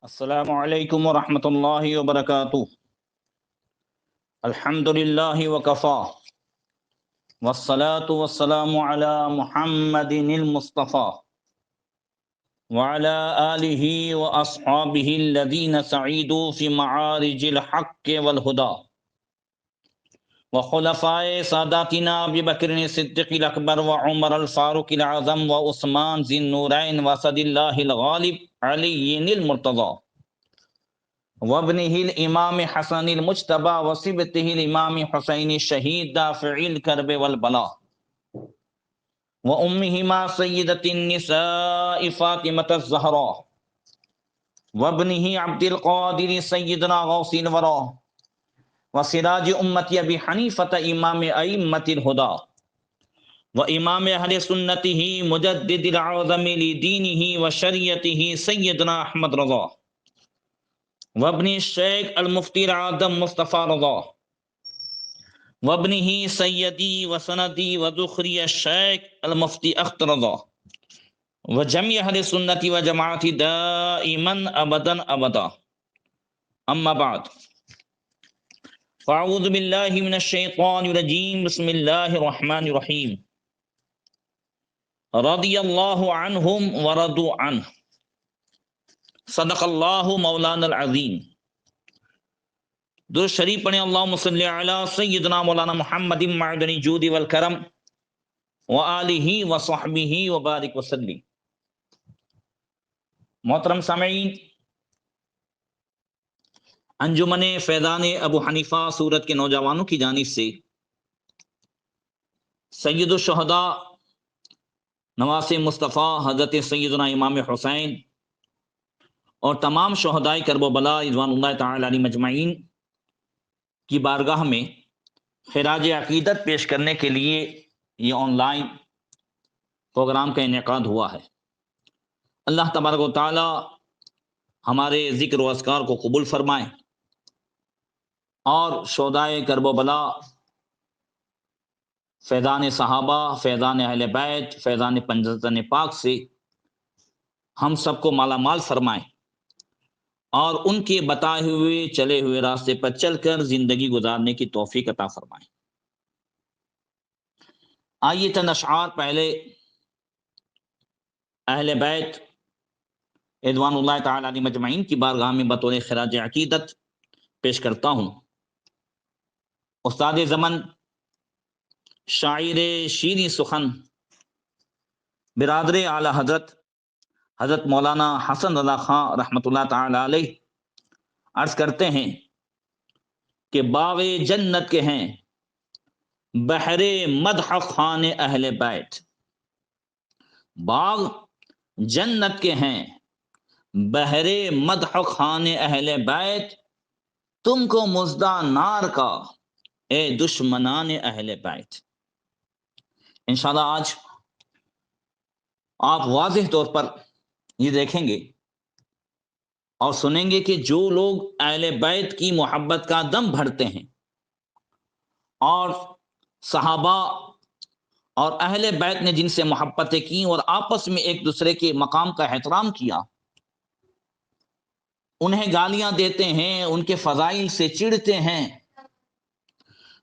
السلام علیکم ورحمۃ اللہ وبرکاتہ۔ الحمد للہ وکفا والصلاة والسلام علی محمد المصطفیٰ وعلی آلہ واصحابہ الذین سعیدوا فی معارج الحق والہدی وخلفائے ساداتنا ابی بکر صدیق الاکبر وعمر الفاروق الاعظم وعثمان ذی النورین واسد اللہ الغالب علی المرتضی وابنہ الامام حسن المجتبی وصبتہ الامام حسین الشہید دافع الکرب والبلاء وامہما سیدۃ النساء فاطمۃ الزہراء وابنہ عبد القادر سیدنا غوث الورا وسراج امتی ابی حنیفۃ امام ائمۃ الہدی وامام اہل سنتہ مجدد العظم لدینہ وشریعتہ سیدنا احمد رضا وابن الشیخ المفتی العظم مصطفیٰ رضا وابنہ سیدی وسندی وذخری الشیخ المفتی اختر رضا وجميع اہل سنت وجماعت دائما ابدا ابدا اما بعد فاعوذ باللہ من الشیطان الرجیم بسم اللہ الرحمن الرحیم رضی اللہ عنہم ورضوا عنہ صدق اللہ مولانا العظیم۔ درود شریف پڑھیں، اللہم صلی علی سیدنا مولانا محمد معدن الجود والکرم وآلہ وصحبہ وبارک وسلم۔ محترم سامعین، انجمن فیضان ابو حنیفہ سورت کے نوجوانوں کی جانب سے سید الشہداء نواس مصطفیٰ حضرت سیدنا امام حسین اور تمام شہداء کرب و بلا رضوان اللہ تعالی علیہم مجمعین کی بارگاہ میں خراج عقیدت پیش کرنے کے لیے یہ آن لائن پروگرام کا انعقاد ہوا ہے۔ اللہ تبارک و تعالی ہمارے ذکر و اذکار کو قبول فرمائے اور شہداء کرب و بلا، فیضان صحابہ، فیضان اہل بیت، فیضان پنجتن پاک سے ہم سب کو مالا مال فرمائے اور ان کے بتائے ہوئے چلے ہوئے راستے پر چل کر زندگی گزارنے کی توفیق عطا فرمائے۔ آئیے چند اشعار پہلے اہل بیت رضوان اللہ تعالی علیہ مجمعین کی بارگاہ میں بطور خراج عقیدت پیش کرتا ہوں۔ استاد زمن، شاعر شیریں سخن، برادر اعلی حضرت مولانا حسن رضا خان رحمۃ اللہ تعالی علیہ عرض کرتے ہیں کہ باغ جنت کے ہیں بحر مدح خان اہل بیت، باغ جنت کے ہیں بحر مدح خان اہل بیت، تم کو مژدہ نار کا اے دشمنان اہل بیت۔ انشاءاللہ آج آپ واضح طور پر یہ دیکھیں گے اور سنیں گے کہ جو لوگ اہل بیت کی محبت کا دم بھرتے ہیں اور صحابہ اور اہل بیت نے جن سے محبتیں کی اور آپس میں ایک دوسرے کے مقام کا احترام کیا، انہیں گالیاں دیتے ہیں، ان کے فضائل سے چڑھتے ہیں،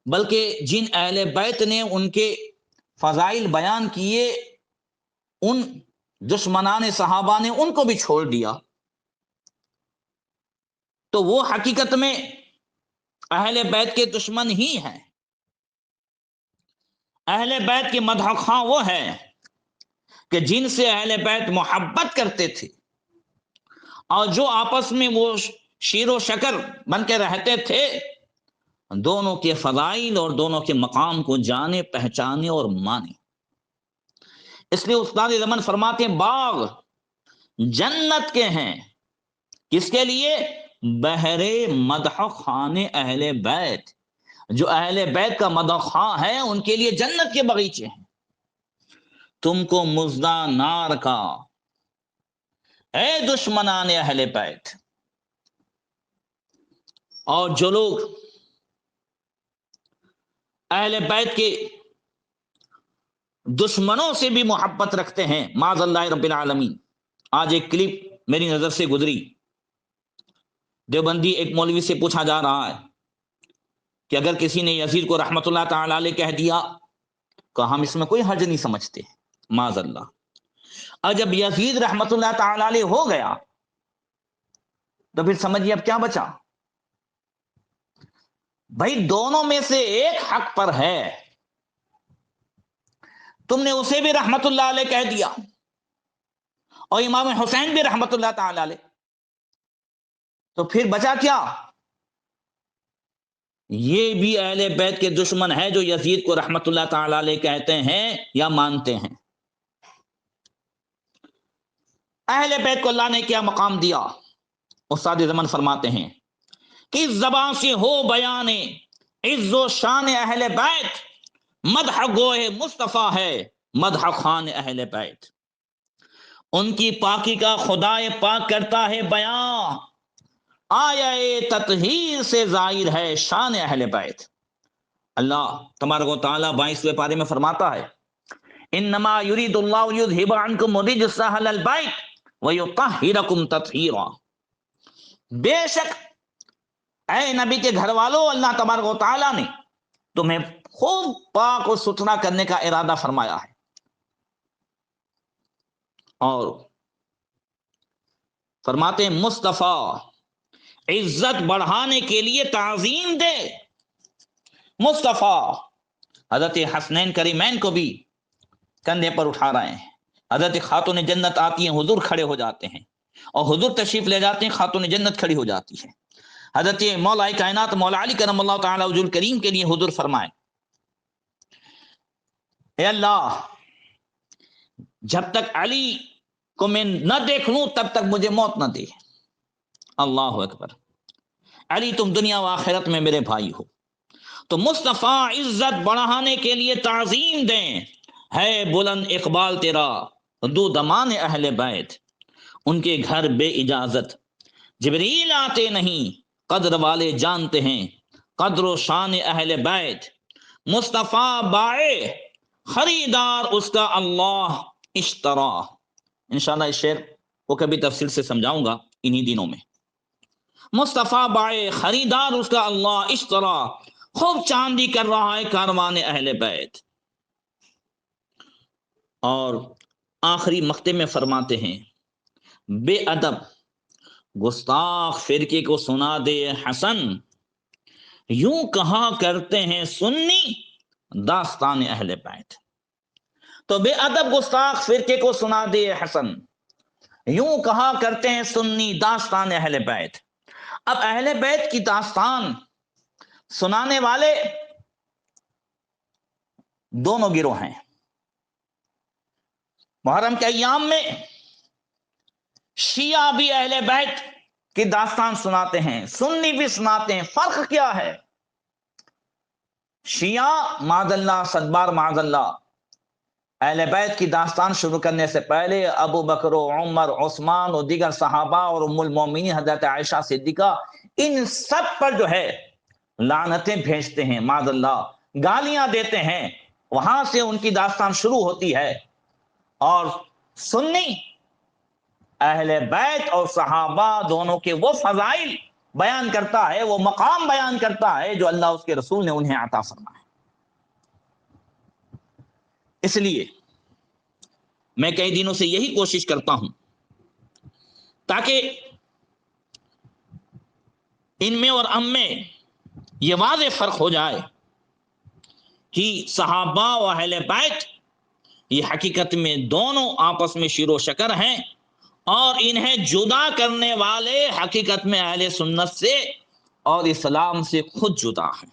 بلکہ جن اہل بیت نے ان کے فضائل بیان کیے، ان دشمنان صحابہ نے ان کو بھی چھوڑ دیا، تو وہ حقیقت میں اہل بیت کے دشمن ہی ہیں۔ اہل بیت کے مدح خواں وہ ہیں کہ جن سے اہل بیت محبت کرتے تھے اور جو آپس میں وہ شیر و شکر بن کے رہتے تھے، دونوں کے فضائل اور دونوں کے مقام کو جانے، پہچانے اور مانے۔ اس لیے استاد زمن فرماتے ہیں باغ جنت کے ہیں، کس کے لیے؟ بحر مدح خان اہل بیت، جو اہل بیت کا مدح خواں ہے ان کے لیے جنت کے باغیچے ہیں۔ تم کو مژدہ نار کا اے دشمنان اہل بیت، اور جو لوگ اہل بیت کے دشمنوں سے بھی محبت رکھتے ہیں، معاذ اللہ رب العالمین۔ آج ایک کلپ میری نظر سے گزری، دیوبندی ایک مولوی سے پوچھا جا رہا ہے کہ اگر کسی نے یزید کو رحمت اللہ تعالی علیہ کہہ دیا تو ہم اس میں کوئی حرج نہیں سمجھتے، معاذ اللہ۔ اور جب یزید رحمت اللہ تعالی علیہ ہو گیا تو پھر سمجھیے اب کیا بچا؟ بھائی دونوں میں سے ایک حق پر ہے، تم نے اسے بھی رحمت اللہ علیہ کہہ دیا اور امام حسین بھی رحمت اللہ تعالی علیہ، تو پھر بچا کیا؟ یہ بھی اہل بیت کے دشمن ہے جو یزید کو رحمت اللہ تعالی علیہ کہتے ہیں یا مانتے ہیں۔ اہل بیت کو اللہ نے کیا مقام دیا؟ استاد زمن فرماتے ہیں کہ اس زبان سے ہو بیان عز و شان اہل بیت، مدح گوہ مصطفیٰ ہے مدح خان اہل بیت، ان کی پاکی کا خدائے پاک کرتا ہے بیان، آیا تطہیر سے ظاہر ہے شان اہل بیت۔ اللہ تبارک و تعالیٰ 22ویں پارے میں فرماتا ہے انما یرید اللہ یذہب عنکم الرجس اہل البیت ویطہرکم تطہیرا، بے شک اے نبی کے گھر والوں، اللہ تبارک و تعالیٰ نے تمہیں خوب پاک و ستھرا کرنے کا ارادہ فرمایا ہے، اور فرماتے ہیں مصطفیٰ عزت بڑھانے کے لیے تعظیم دے۔ مصطفیٰ حضرت حسنین کریمین کو بھی کندھے پر اٹھا رہے ہیں، حضرت خاتون جنت آتی ہیں، حضور کھڑے ہو جاتے ہیں، اور حضور تشریف لے جاتے ہیں، خاتون جنت کھڑی ہو جاتی ہے۔ حضرت مولا کائنات مولا علی کرم اللہ تعالی وجہ الکریم کے لیے حضور فرمائے اے اللہ جب تک علی کو میں نہ دیکھ لوں تب تک مجھے موت نہ دے۔ اللہ اکبر، علی تم دنیا و آخرت میں میرے بھائی ہو۔ تو مصطفیٰ عزت بڑھانے کے لیے تعظیم دیں، ہے بلند اقبال تیرا دو دمان اہل بیت، ان کے گھر بے اجازت جبریل آتے نہیں، قدر والے جانتے ہیں قدر و شان اہل بیت، مصطفیٰ بائے خریدار اس کا اللہ اشترا۔ انشاءاللہ اس شعر کو کبھی تفصیل سے سمجھاؤں گا انہی دنوں میں۔ مصطفیٰ بائے خریدار اس کا اللہ اشترا، خوب چاندی کر رہا ہے کاروان اہل بیت۔ اور آخری مقطع میں فرماتے ہیں بے ادب گستاخ فرقے کو سنا دے حسن، یوں کہا کرتے ہیں سنی داستان اہل بیت۔ تو بے ادب گستاخ فرقے کو سنا دے حسن، یوں کہا کرتے ہیں سنی داستان اہل بیت۔ اب اہل بیت کی داستان سنانے والے دونوں گروہ ہیں۔ محرم کے ایام میں شیعہ بھی اہل بیت کی داستان سناتے ہیں، سنی بھی سناتے ہیں۔ فرق کیا ہے؟ شیعہ معاذ اللہ صدبار معاذ اللہ اہل بیت کی داستان شروع کرنے سے پہلے ابو بکر و عمر عثمان اور دیگر صحابہ اور ام المومنین حضرت عائشہ صدیقہ ان سب پر جو ہے لعنتیں بھیجتے ہیں، معاذ اللہ گالیاں دیتے ہیں، وہاں سے ان کی داستان شروع ہوتی ہے۔ اور سنی اہل بیت اور صحابہ دونوں کے وہ فضائل بیان کرتا ہے، وہ مقام بیان کرتا ہے جو اللہ اس کے رسول نے انہیں عطا فرمایا۔ اس لیے میں کئی دنوں سے یہی کوشش کرتا ہوں تاکہ ان میں اور ہم میں یہ واضح فرق ہو جائے کہ صحابہ و اہل بیت یہ حقیقت میں دونوں آپس میں شیر و شکر ہیں، اور انہیں جدا کرنے والے حقیقت میں اہل سنت سے اور اسلام سے خود جدا ہیں۔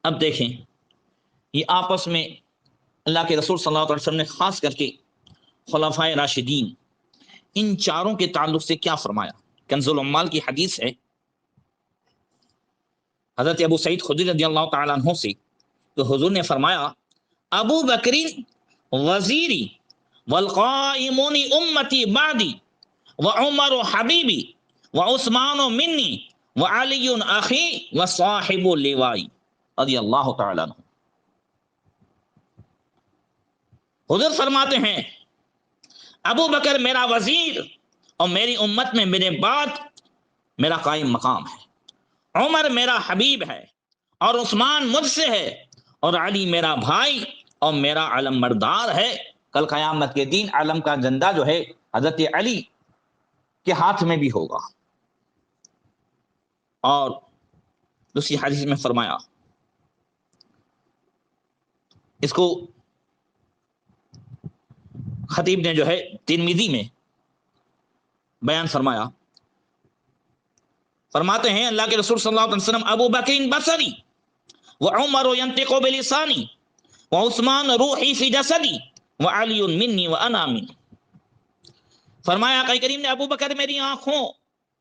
اب دیکھیں یہ آپس میں اللہ کے رسول صلی اللہ علیہ وسلم نے خاص کر کے خلفائے راشدین ان چاروں کے تعلق سے کیا فرمایا۔ کنز العمال کی حدیث ہے حضرت ابو سعید خدری رضی اللہ تعالیٰ عنہ سے، تو حضور نے فرمایا ابو بکری وزیری والقائمون امتی بعدی وعمر حبیبی وعثمان منی وعلی اخی وصاحب اللوائی رضی اللہ تعالیٰ عنہ۔ حضور فرماتے ہیں ابو بکر میرا وزیر اور میری امت میں میرے بعد میرا قائم مقام ہے، عمر میرا حبیب ہے اور عثمان مجھ سے ہے، اور علی میرا بھائی اور میرا علم بردار ہے۔ کل قیامت کے دن علم کا جھنڈا جو ہے حضرت علی کے ہاتھ میں بھی ہوگا۔ اور دوسری حدیث میں فرمایا، اس کو خطیب نے جو ہے ترمذی میں بیان فرمایا، فرماتے ہیں اللہ کے رسول صلی اللہ علیہ وسلم ابو بکر بصری وعمر ينطق بلسانی وعثمان روحی فی جسدی وعلی منی وانا من۔ فرمایا آقا کریم نے، ابو بکر میری آنکھوں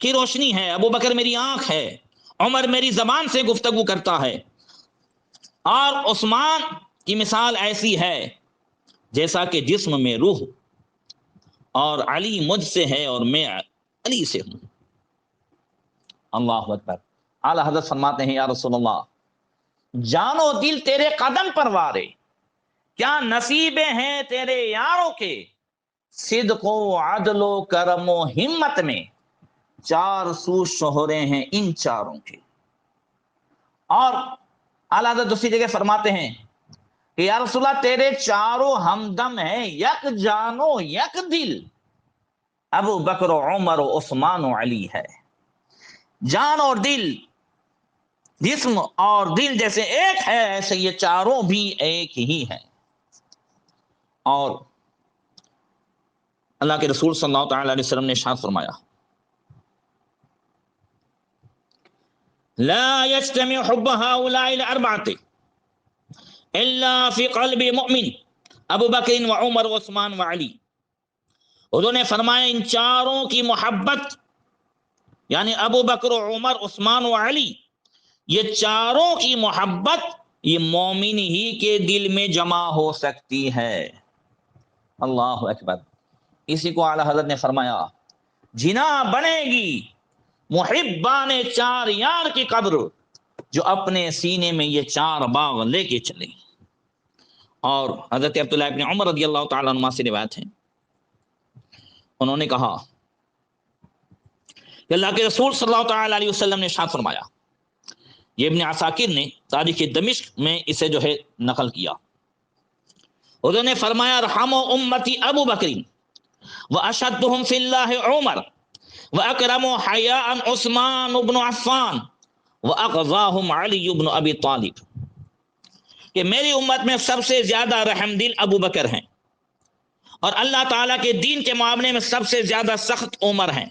کی روشنی ہے، ابو بکر میری آنکھ ہے، عمر میری زبان سے گفتگو کرتا ہے، اور عثمان کی مثال ایسی ہے جیسا کہ جسم میں روح، اور علی مجھ سے ہے اور میں علی سے ہوں۔ اللہ اکبر۔ اعلیٰ حضرت فرماتے ہیں یا رسول اللہ، جان و دل تیرے قدم پر وارے، کیا نصیبیں ہیں تیرے یاروں کے، صدق و عدل و کرم و ہمت میں 400 شہرے ہیں ان چاروں کے۔ اور اعلیٰ حضرت دوسری جگہ فرماتے ہیں کہ یا رسول اللہ تیرے چاروں ہمدم ہیں، یک جان و یک دل، ابو بکر و عمر و عثمان و علی ہے۔ جان اور دل، جسم اور دل جیسے ایک ہے، ایسے یہ چاروں بھی ایک ہی ہیں۔ اور اللہ کے رسول صلی اللہ تعالی علیہ وسلم نے ارشاد فرمایا، لا يجتمع حب هؤلاء الاربعه الا في قلب مؤمن ابو بکر وعمر وعثمان وعلی۔ انہوں نے فرمایا ان چاروں کی محبت، یعنی ابو بکر و عمر عثمان و علی، یہ چاروں کی محبت یہ مومن ہی کے دل میں جمع ہو سکتی ہے۔ اللہ اکبر۔ اسی کو اعلیٰ حضرت نے فرمایا، جنا بنے گی محبان چار یار کی قدر، جو اپنے سینے میں یہ چار باغ لے کے چلے۔ اور حضرت عبداللہ ابن عمر رضی اللہ تعالیٰ عنہ سے روایت ہے، انہوں نے کہا کہ اللہ کے رسول صلی اللہ تعالیٰ علیہ وسلم نے ارشاد فرمایا، یہ ابن عساکر نے تاریخ دمشق میں اسے جو ہے نقل کیا، انہوں نے فرمایا رحم امتی ابو بکر واشدهم فی اللہ عمر واکرم حیاء عثمان بن عفان واغضاهم علی بن ابی طالب، کہ میری امت میں سب سے زیادہ رحم دل ابو بکر ہیں، اور اللہ تعالیٰ کے دین کے معاملے میں سب سے زیادہ سخت عمر ہیں،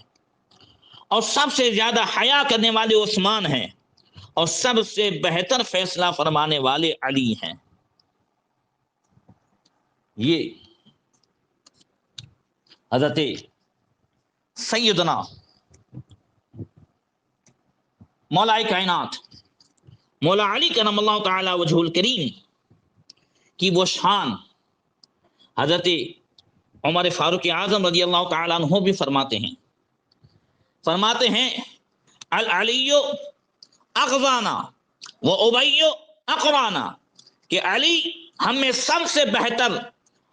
اور سب سے زیادہ حیا کرنے والے عثمان ہیں، اور سب سے بہتر فیصلہ فرمانے والے علی ہیں۔ یہ حضرت سیدنا مولا کائنات مولا علی کرم اللہ تعالی وجہ الکریم کی وہ شان حضرت عمر فاروق اعظم رضی اللہ تعالیٰ عنہ بھی فرماتے ہیں العلی اغوانا و ابی اقرانا، کہ علی ہم میں سب سے بہتر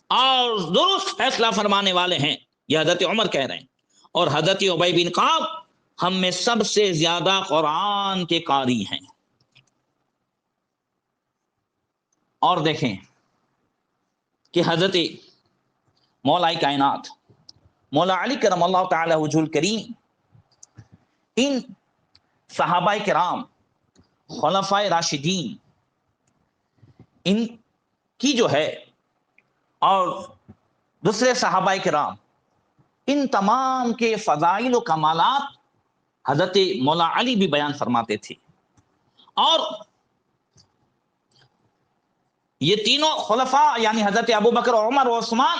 اور درست فیصلہ فرمانے والے ہیں، یہ حضرت عمر کہہ رہے ہیں، اور حضرت ابی بن کعب ہم میں سب سے زیادہ قرآن کے قاری ہیں۔ اور دیکھیں کہ حضرت مولا کائنات مولا علی کرم اللہ تعالی وجہ الکریم ان صحابہ کرام خلفائے راشدین ان کی جو ہے اور دوسرے صحابہ کرام ان تمام کے فضائل و کمالات حضرت مولا علی بھی بیان فرماتے تھے، اور یہ تینوں خلفاء یعنی حضرت ابو بکر عمر و عثمان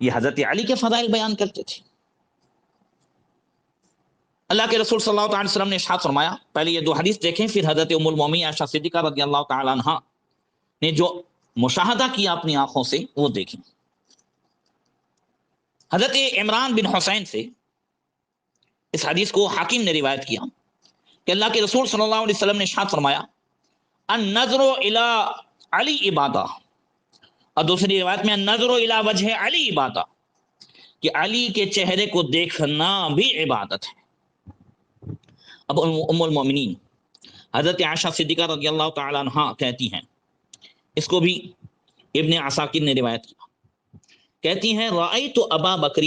یہ حضرت علی کے فضائل بیان کرتے تھے۔ اللہ کے رسول صلی اللہ علیہ وسلم نے ارشاد فرمایا، پہلے یہ دو حدیث دیکھیں، پھر حضرت ام المومنین عائشہ صدیقہ رضی اللہ تعالی عنہا نے جو مشاہدہ کیا اپنی آنکھوں سے وہ دیکھیں۔ حضرت عمران بن حسین سے اس حدیث کو حاکم نے روایت کیا کہ اللہ کے رسول صلی اللہ علیہ وسلم نے ارشاد فرمایا النظر الی علی عبادہ، اور دوسری روایت میں النظر الی وجہ علی عبادہ، کہ علی کے چہرے کو دیکھنا بھی عبادت ہے۔ اب ام المومنین حضرت عائشہ صدیقہ رضی اللہ تعالی عنہا کہتی ہیں، اس کو بھی ابن عساکر نے روایت کیا، کہتی ہیں رأیت ابا بکر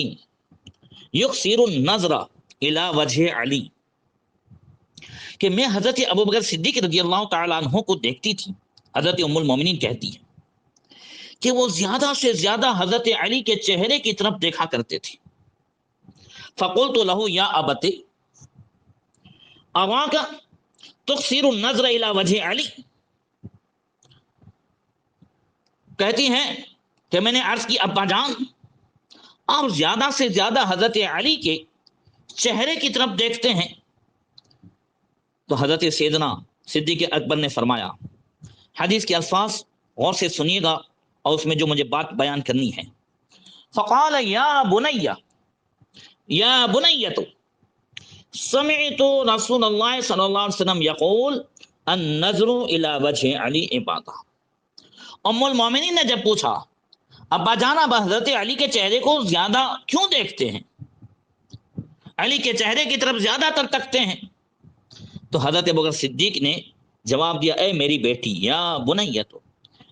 یکثر النظر الی وجہ علی، کہ میں حضرت ابو بکر صدیق رضی اللہ تعالی عنہ کو دیکھتی تھی، حضرت ام المومنین کہتی ہیں کہ وہ زیادہ سے زیادہ حضرت علی کے چہرے کی طرف دیکھا کرتے تھے۔ فقلت له یا ابت اراک تکثر النظر الی وجہ علی، کہتی ہیں کہ میں نے عرض کی ابا جان آپ زیادہ سے زیادہ حضرت علی کے چہرے کی طرف دیکھتے ہیں؟ تو حضرت سیدنا صدیق اکبر نے فرمایا، حدیث کے الفاظ غور سے سنیے گا اور اس میں جو مجھے بات بیان کرنی ہے۔ فقال یا بنیۃ سمعت رسول اللہ صلی اللہ علیہ وسلم یقول النظر الی وجہ علی عبادہ۔ ام المومنین نے جب پوچھا ابا جان اب حضرت علی کے چہرے کو زیادہ کیوں دیکھتے ہیں، علی کے چہرے کی طرف زیادہ تر تکتے ہیں؟ تو حضرت ابوبکر صدیق نے جواب دیا، اے میری بیٹی، یا بنیۃ،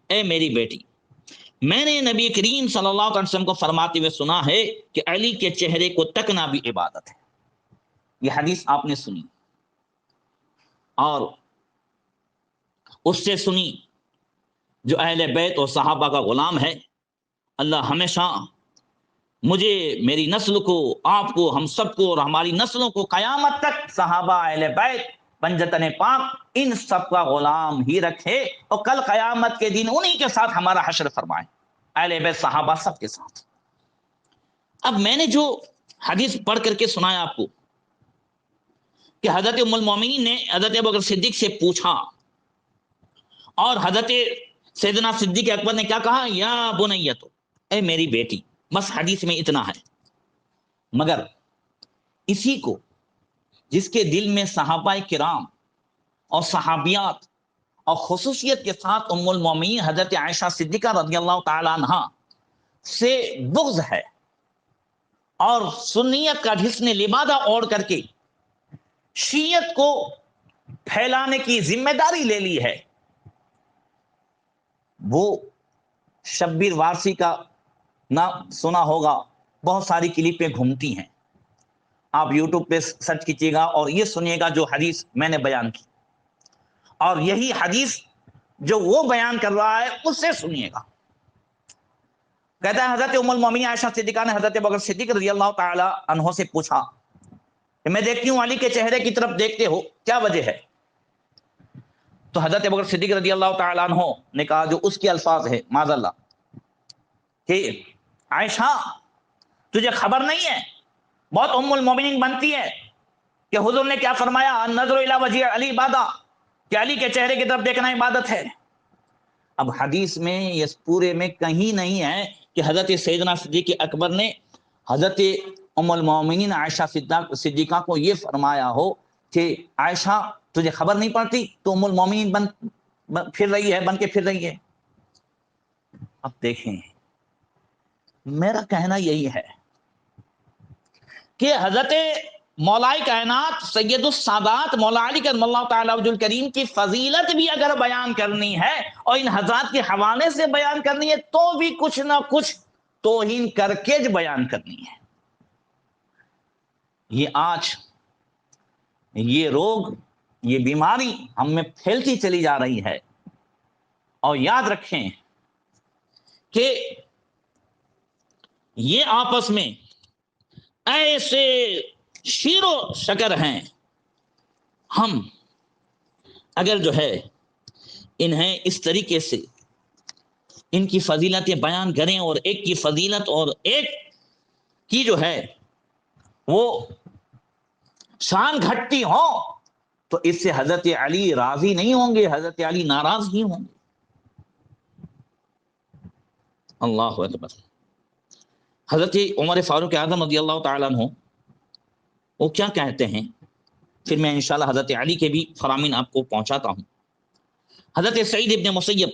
اے میری بیٹی، میں نے نبی کریم صلی اللہ علیہ وسلم کو فرماتے ہوئے سنا ہے کہ علی کے چہرے کو تکنا بھی عبادت ہے۔ یہ حدیث آپ نے سنی اور اس سے سنی جو اہل بیت اور صحابہ کا غلام ہے، اللہ ہمیشہ مجھے، میری نسل کو، آپ کو، ہم سب کو اور ہماری نسلوں کو قیامت تک صحابہ، اہل بیت، پنجتن پاک، ان سب کا غلام ہی رکھے اور کل قیامت کے دن انہی کے ساتھ ہمارا حشر فرمائے، اہل بیت صحابہ سب کے ساتھ۔ اب میں نے جو حدیث پڑھ کر کے سنایا آپ کو کہ حضرت ام المومنین نے حضرت ابوبکر صدیق سے پوچھا اور حضرت سیدنا صدیق اکبر نے کیا کہا، یا بنیۃ، اے میری بیٹی، بس حدیث میں اتنا ہے۔ مگر اسی کو جس کے دل میں صحابہ کرام اور صحابیات اور خصوصیت کے ساتھ ام المومنین حضرت عائشہ صدیقہ رضی اللہ تعالی عنہا سے بغض ہے اور سنیت کا حسن لبادہ اوڑھ کر کے شیعت کو پھیلانے کی ذمہ داری لے لی ہے، وہ شبیر وارسی کا نہ سنا ہوگا، بہت ساری کلپیں گھومتی ہیں، آپ یوٹیوب پہ سرچ کیجیے گا اور یہ سنیے گا جو حدیث میں نے بیان کی، اور یہی حدیث جو وہ بیان کر رہا ہے اس سے سنیے گا۔ کہتا ہے حضرت ام المومنین عائشہ صدیقہ نے حضرت ابوبکر صدیق رضی اللہ تعالی عنہ سے پوچھا کہ میں دیکھتی ہوں علی کے چہرے کی طرف دیکھتے ہو، کیا وجہ ہے؟ تو حضرت ابوبکر صدیق رضی اللہ تعالی عنہ نے کہا جو اس کے الفاظ ہے معاذ اللہ کہ عائشہ تجھے خبر نہیں ہے، بہت ام المومنین بنتی ہے کہ حضور نے کیا فرمایا، النظر الی وجہ علی عبادہ، کہ علی کے چہرے کی طرف دیکھنا عبادت ہے۔ اب حدیث میں یہ پورے میں کہیں نہیں ہے کہ حضرت سیدنا صدیق اکبر نے حضرت ام المومنین عائشہ صدیقہ کو یہ فرمایا ہو کہ عائشہ تجھے خبر نہیں پڑتی، تو ام المومنین بن پھر رہی ہے، بن کے پھر رہی ہے۔ اب دیکھیں، میرا کہنا یہی ہے کہ حضرت مولائے کائنات سید السادات مولا علی کرم اللہ تعالی وجہ الکریم کی فضیلت بھی اگر بیان کرنی ہے اور ان حضرات کے حوالے سے بیان کرنی ہے تو بھی کچھ نہ کچھ توہین کر کے بیان کرنی ہے۔ یہ آج یہ روگ، یہ بیماری ہم میں پھیلتی چلی جا رہی ہے، اور یاد رکھیں کہ یہ آپس میں ایسے شیر و شکر ہیں، ہم اگر جو ہے انہیں اس طریقے سے ان کی فضیلتیں بیان کریں اور ایک کی فضیلت اور ایک کی جو ہے وہ شان گھٹتی ہو تو اس سے حضرت علی راضی نہیں ہوں گے، حضرت علی ناراض ہی ہوں گے۔ اللہ اکبر۔ حضرت عمر فاروق اعظم رضی اللہ تعالیٰ عنہ وہ کیا کہتے ہیں، پھر میں انشاءاللہ حضرت علی کے بھی فرامین آپ کو پہنچاتا ہوں۔ حضرت سعید ابن مسیب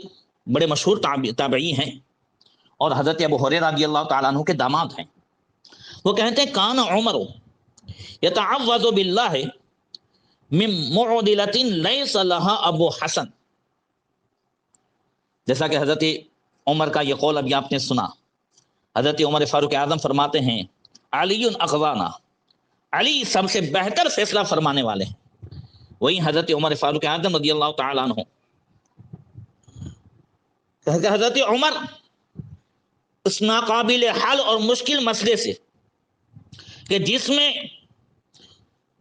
بڑے مشہور تابعی ہیں اور حضرت ابو ہریرہ رضی اللہ تعالیٰ عنہ کے داماد ہیں۔ وہ کہتے ہیں کان عمر یتعوذ باللہ من معضلۃ لیس لها ابو حسن، جیسا کہ حضرت عمر کا یہ قول ابھی آپ نے سنا. حضرت عمر فاروق اعظم فرماتے ہیں علی اقضانا، علی سب سے بہتر فیصلہ فرمانے والے ہیں. وہی حضرت عمر فاروق اعظم رضی اللہ تعالیٰ عنہ، حضرت عمر اس ناقابل حل اور مشکل مسئلے سے کہ جس میں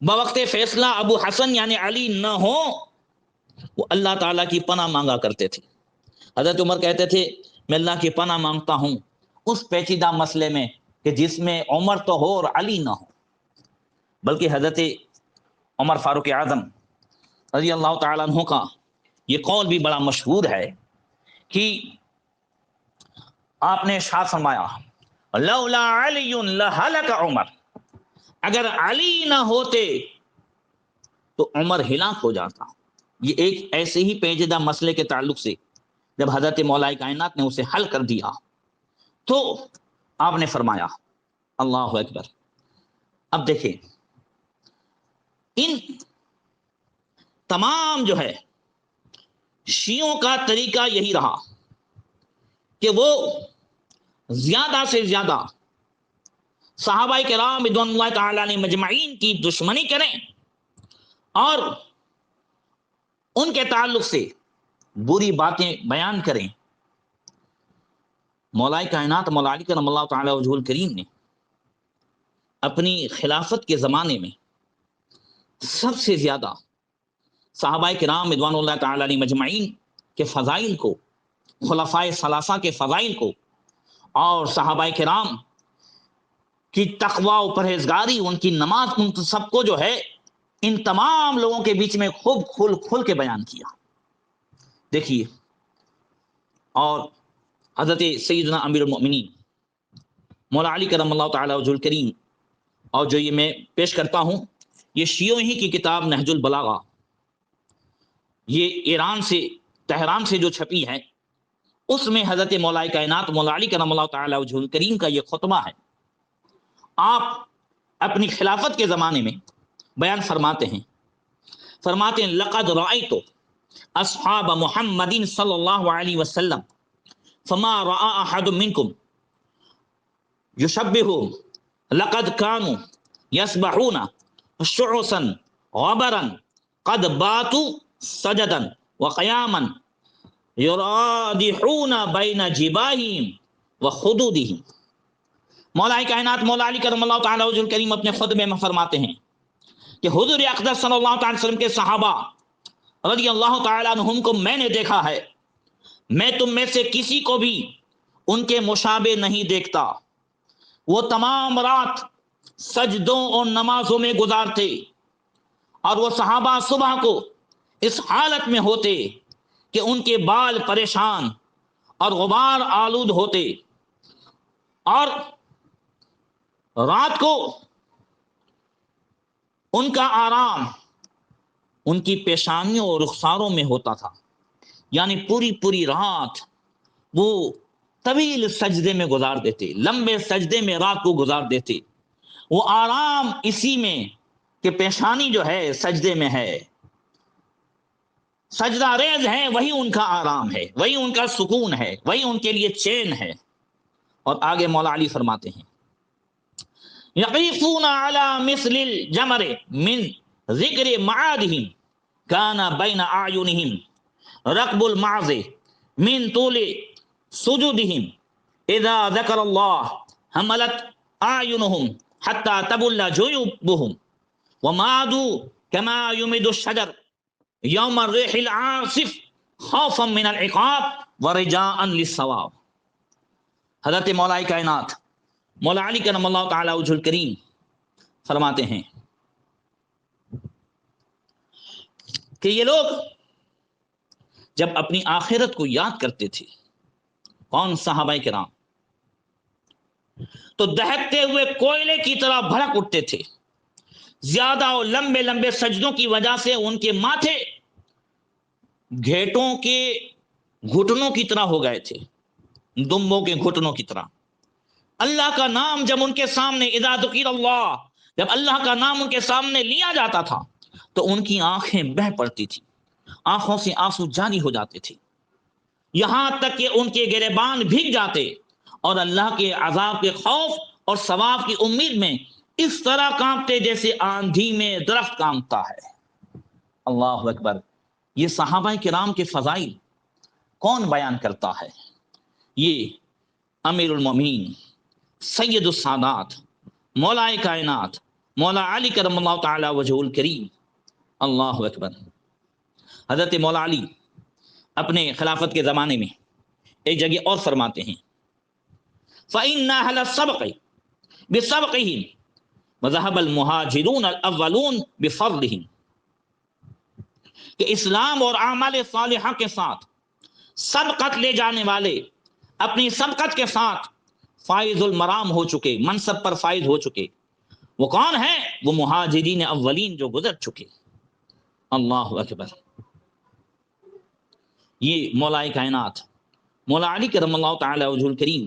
بوقت فیصلہ ابو حسن یعنی علی نہ ہو، وہ اللہ تعالیٰ کی پناہ مانگا کرتے تھے. حضرت عمر کہتے تھے میں اللہ کی پناہ مانگتا ہوں اس پیچیدہ مسئلے میں کہ جس میں عمر تو ہو اور علی نہ ہو. بلکہ حضرت عمر فاروق اعظم رضی اللہ تعالیٰ عنہ کا یہ قول بھی بڑا مشہور ہے کہ آپ نے ارشاد فرمایا لولا علی لہلک عمر، اگر علی نہ ہوتے تو عمر ہلاک ہو جاتا. یہ ایک ایسے ہی پیچیدہ مسئلے کے تعلق سے جب حضرت مولا کائنات نے اسے حل کر دیا تو آپ نے فرمایا اللہ اکبر. اب دیکھیں ان تمام جو ہے شیعوں کا طریقہ یہی رہا کہ وہ زیادہ سے زیادہ صحابہ کرام رضوان اللہ تعالی علیہم مجمعین کی دشمنی کریں اور ان کے تعلق سے بری باتیں بیان کریں. مولا کائنات مولا علی کرم اللہ تعالی وجہہ الکریم نے اپنی خلافت کے زمانے میں سب سے زیادہ صحابہ کرام رضوان اللہ تعالی علیہم مجمعین کے فضائل کو، خلفائے ثلاثہ کے فضائل کو اور صحابہ کرام کی تقوی و پرہیزگاری، ان کی نماز، ان سب کو جو ہے ان تمام لوگوں کے بیچ میں خوب کھل کے بیان کیا. دیکھیے اور حضرت سیدنا امیر المؤمنین مولا علی کرم اللہ تعالی وجہہ الکریم، اور جو یہ میں پیش کرتا ہوں یہ شیعوں ہی کی کتاب نہج البلاغہ، یہ ایران سے تہران سے جو چھپی ہے، اس میں حضرت مولا کائنات مولا علی کرم اللہ تعالی وجہہ الکریم کا یہ خطبہ ہے. آپ اپنی خلافت کے زمانے میں بیان فرماتے ہیں لقد رأیت اصحاب محمد صلی اللہ علیہ وسلم فما رأى احد منکم یشبہ لقد كانوا یسبحون شعثا غبرا قد باتوا سجدا وقیاما یرادحون بین جباہہم وخدودہم. مولا کائنات مولا علی کرم اللہ تعالی وجہہ الکریم اپنے خطبے میں فرماتے ہیں کہ حضور اقدس صلی اللہ تعالی وسلم کے صحابہ رضی اللہ تعالی عنہم کو میں نے دیکھا ہے، میں تم میں سے کسی کو بھی ان کے مشابہ نہیں دیکھتا. وہ تمام رات سجدوں اور نمازوں میں گزارتے اور وہ صحابہ صبح کو اس حالت میں ہوتے کہ ان کے بال پریشان اور غبار آلود ہوتے، اور رات کو ان کا آرام ان کی پیشانیوں اور رخساروں میں ہوتا تھا. یعنی پوری رات وہ طویل سجدے میں گزار دیتے، لمبے سجدے میں رات کو گزار دیتے. وہ آرام اسی میں کہ پیشانی جو ہے سجدے میں ہے، سجدہ ریز ہے، وہی ان کا آرام ہے، وہی ان کا سکون ہے، وہی ان کے لیے چین ہے. اور آگے مولا علی فرماتے ہیں یقیفون علی مثل الجمر من ذکر معادہم کان بین اعینہم رقب المعز من طول سجودہم اذا ذکر اللہ حملت اعینہم حتی تبل جیوبہم ومادوا کما یمد الشجر یوم الریح العاصف خوفا من العقاب ورجاء للثواب. حضرت مولا کائنات مولا علی کرم اللہ تعالی وجہہ الکریم فرماتے ہیں کہ یہ لوگ جب اپنی آخرت کو یاد کرتے تھے، کون؟ صحابہ کرام، تو دہکتے ہوئے کوئلے کی طرح بھڑک اٹھتے تھے. زیادہ اور لمبے لمبے سجدوں کی وجہ سے ان کے ماتھے گھیٹوں کے گھٹنوں کی طرح ہو گئے تھے، دمبوں کے گھٹنوں کی طرح. اللہ کا نام جب ان کے سامنے اذا ذکر اللہ، جب اللہ کا نام ان کے سامنے لیا جاتا تھا تو ان کی آنکھیں بہہ پڑتی تھی، آنکھوں سے آنسو جاری ہو جاتے تھے، یہاں تک کہ ان کے گریبان بھیگ جاتے اور اللہ کے عذاب کے خوف اور ثواب کی امید میں اس طرح کانپتے جیسے آندھی میں درخت کانپتا ہے۔ اللہ اکبر! یہ صحابہ کرام کے فضائل کون بیان کرتا ہے؟ یہ امیر المومنین، سید السادات، مولا کائنات، مولا علی کرم اللہ تعالی وجہ الکریم۔ اللہ اکبر! حضرت مولا علی اپنے خلافت کے زمانے میں ایک جگہ اور فرماتے ہیں، فَإِنَّ أَهْلَ السَّبْقِ بِسَبْقِهِمْ وَذَهَبَ الْمُهَاجِرُونَ الْأَوَّلُونَ بِفَضْلِهِمْ، کہ اسلام اور اعمال صالحہ کے ساتھ سبقت لے جانے والے اپنی سبقت کے ساتھ فائز المرام ہو چکے، منصب پر فائز ہو چکے، وہ کون ہیں؟ وہ مہاجرین اولین جو گزر چکے۔ اللہ اکبر! یہ مولا کائنات مولا علی کرم اللہ تعالی وجہ الکریم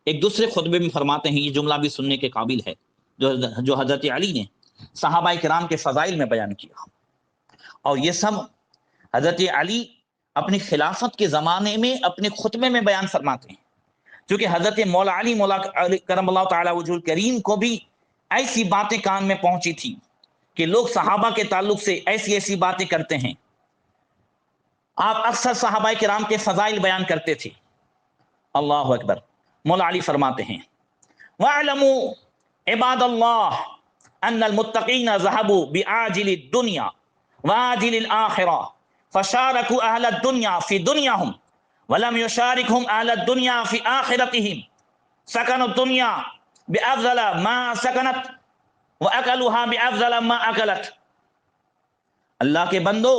ایک دوسرے خطبے میں فرماتے ہیں، یہ جملہ بھی سننے کے قابل ہے جو حضرت علی نے صحابہ کرام کے فضائل میں بیان کیا، اور یہ سب حضرت علی اپنی خلافت کے زمانے میں اپنے خطبے میں بیان فرماتے ہیں، کیونکہ حضرت مولا علی کرم اللہ تعالی وجہ الکریم کو بھی ایسی باتیں کان میں پہنچی تھی کہ لوگ صحابہ کے تعلق سے ایسی ایسی باتیں کرتے ہیں۔ آپ اکثر صحابہ کرام کے فضائل بیان کرتے تھے۔ اللہ اکبر! مولا علی فرماتے ہیں، وَاعْلَمُوا عِبَادَ اللَّهِ أَنَّ الْمُتَّقِينَ ذَهَبُوا بِعَاجِلِ الدُّنْيَا وَعَاجِلِ الْآخِرَةِ فَشَارَكُوا أَهْلَ الدُّنْيَا فِي دُنْيَاهُمْ وَلَمْ يُشَارِكْهُمْ أَهْلَ الدُّنْيَا فِي آخِرَتِهِمْ، سَكَنُوا الدُّنْيَا بِأَفْضَلَ مَا سَكَنَتْ وَأَكَلُوهَا بِأَفْضَلَ مَا أَكَلَتْ۔ اللہ کے بندو،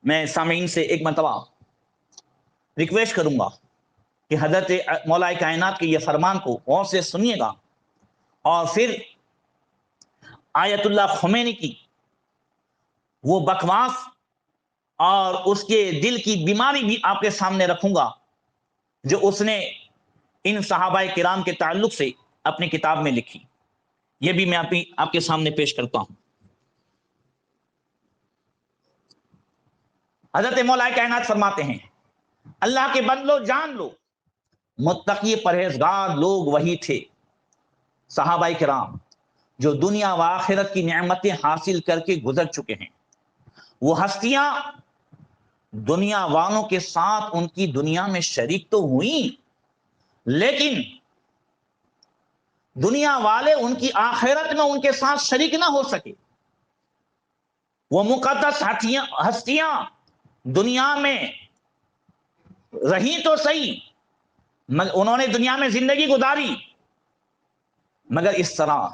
میں سامعین سے ایک مرتبہ ریکویسٹ کروں گا کہ حضرت مولا کائنات کے یہ فرمان کو غور سے سنیے گا، اور پھر آیت اللہ خمینی کی وہ بکواس اور اس کے دل کی بیماری بھی آپ کے سامنے رکھوں گا جو اس نے ان صحابہ کرام کے تعلق سے اپنی کتاب میں لکھی، یہ بھی میں آپ کے سامنے پیش کرتا ہوں۔ حضرت مولا کائنات فرماتے ہیں، اللہ کے بندو جان لو، متقی پرہیزگار لوگ وہی تھے صحابہ کرام جو دنیا و آخرت کی نعمتیں حاصل کر کے گزر چکے ہیں۔ وہ ہستیاں دنیا والوں کے ساتھ ان کی دنیا میں شریک تو ہوئیں، لیکن دنیا والے ان کی آخرت میں ان کے ساتھ شریک نہ ہو سکے۔ وہ مقدس ہستیاں دنیا میں رہی تو صحیح، انہوں نے دنیا میں زندگی گزاری، مگر اس طرح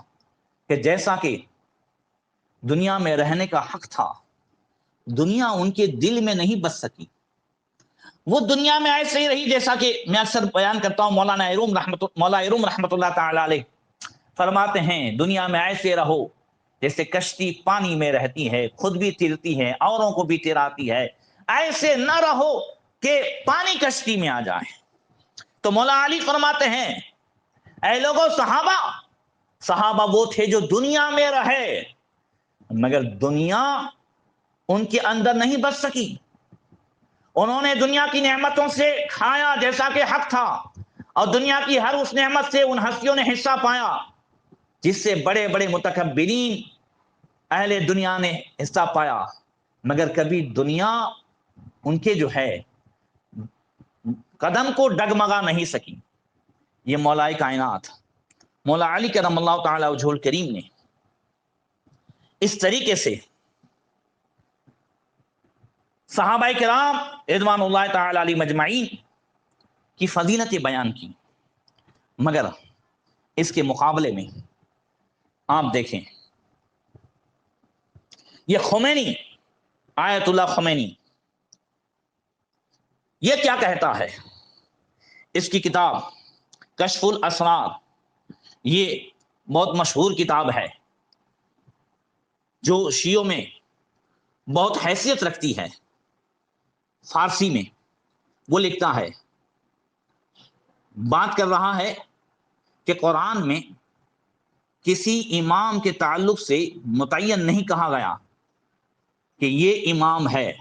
کہ جیسا کہ دنیا میں رہنے کا حق تھا، دنیا ان کے دل میں نہیں بس سکی۔ وہ دنیا میں ایسے ہی رہی جیسا کہ میں اکثر بیان کرتا ہوں، مولا ارم رحمت اللہ تعالی علیہ فرماتے ہیں، دنیا میں ایسے رہو جیسے کشتی پانی میں رہتی ہے، خود بھی تیرتی ہے، اوروں کو بھی تیراتی ہے، ایسے نہ رہو کہ پانی کشتی میں آ جائے۔ تو مولا علی فرماتے ہیں، اے لوگوں، صحابہ وہ تھے جو دنیا میں رہے، مگر دنیا ان کے اندر نہیں بچ سکی۔ انہوں نے دنیا کی نعمتوں سے کھایا جیسا کہ حق تھا، اور دنیا کی ہر اس نعمت سے ان ہستیوں نے حصہ پایا جس سے بڑے بڑے متکبرین اہل دنیا نے حصہ پایا، مگر کبھی دنیا ان کے جو ہے قدم کو ڈگمگا نہیں سکی۔ یہ مولا کائنات مولا علی کرم اللہ تعالی وجہ الکریم نے اس طریقے سے صحابہ کرام رضوان اللہ تعالی علیہ مجمعین کی فضیلتیں بیان کی، مگر اس کے مقابلے میں آپ دیکھیں یہ خمینی، آیت اللہ خمینی، یہ کیا کہتا ہے؟ اس کی کتاب کشف الاسرار، یہ بہت مشہور کتاب ہے جو شیعوں میں بہت حیثیت رکھتی ہے، فارسی میں وہ لکھتا ہے، بات کر رہا ہے کہ قرآن میں کسی امام کے تعلق سے متعین نہیں کہا گیا کہ یہ امام ہے،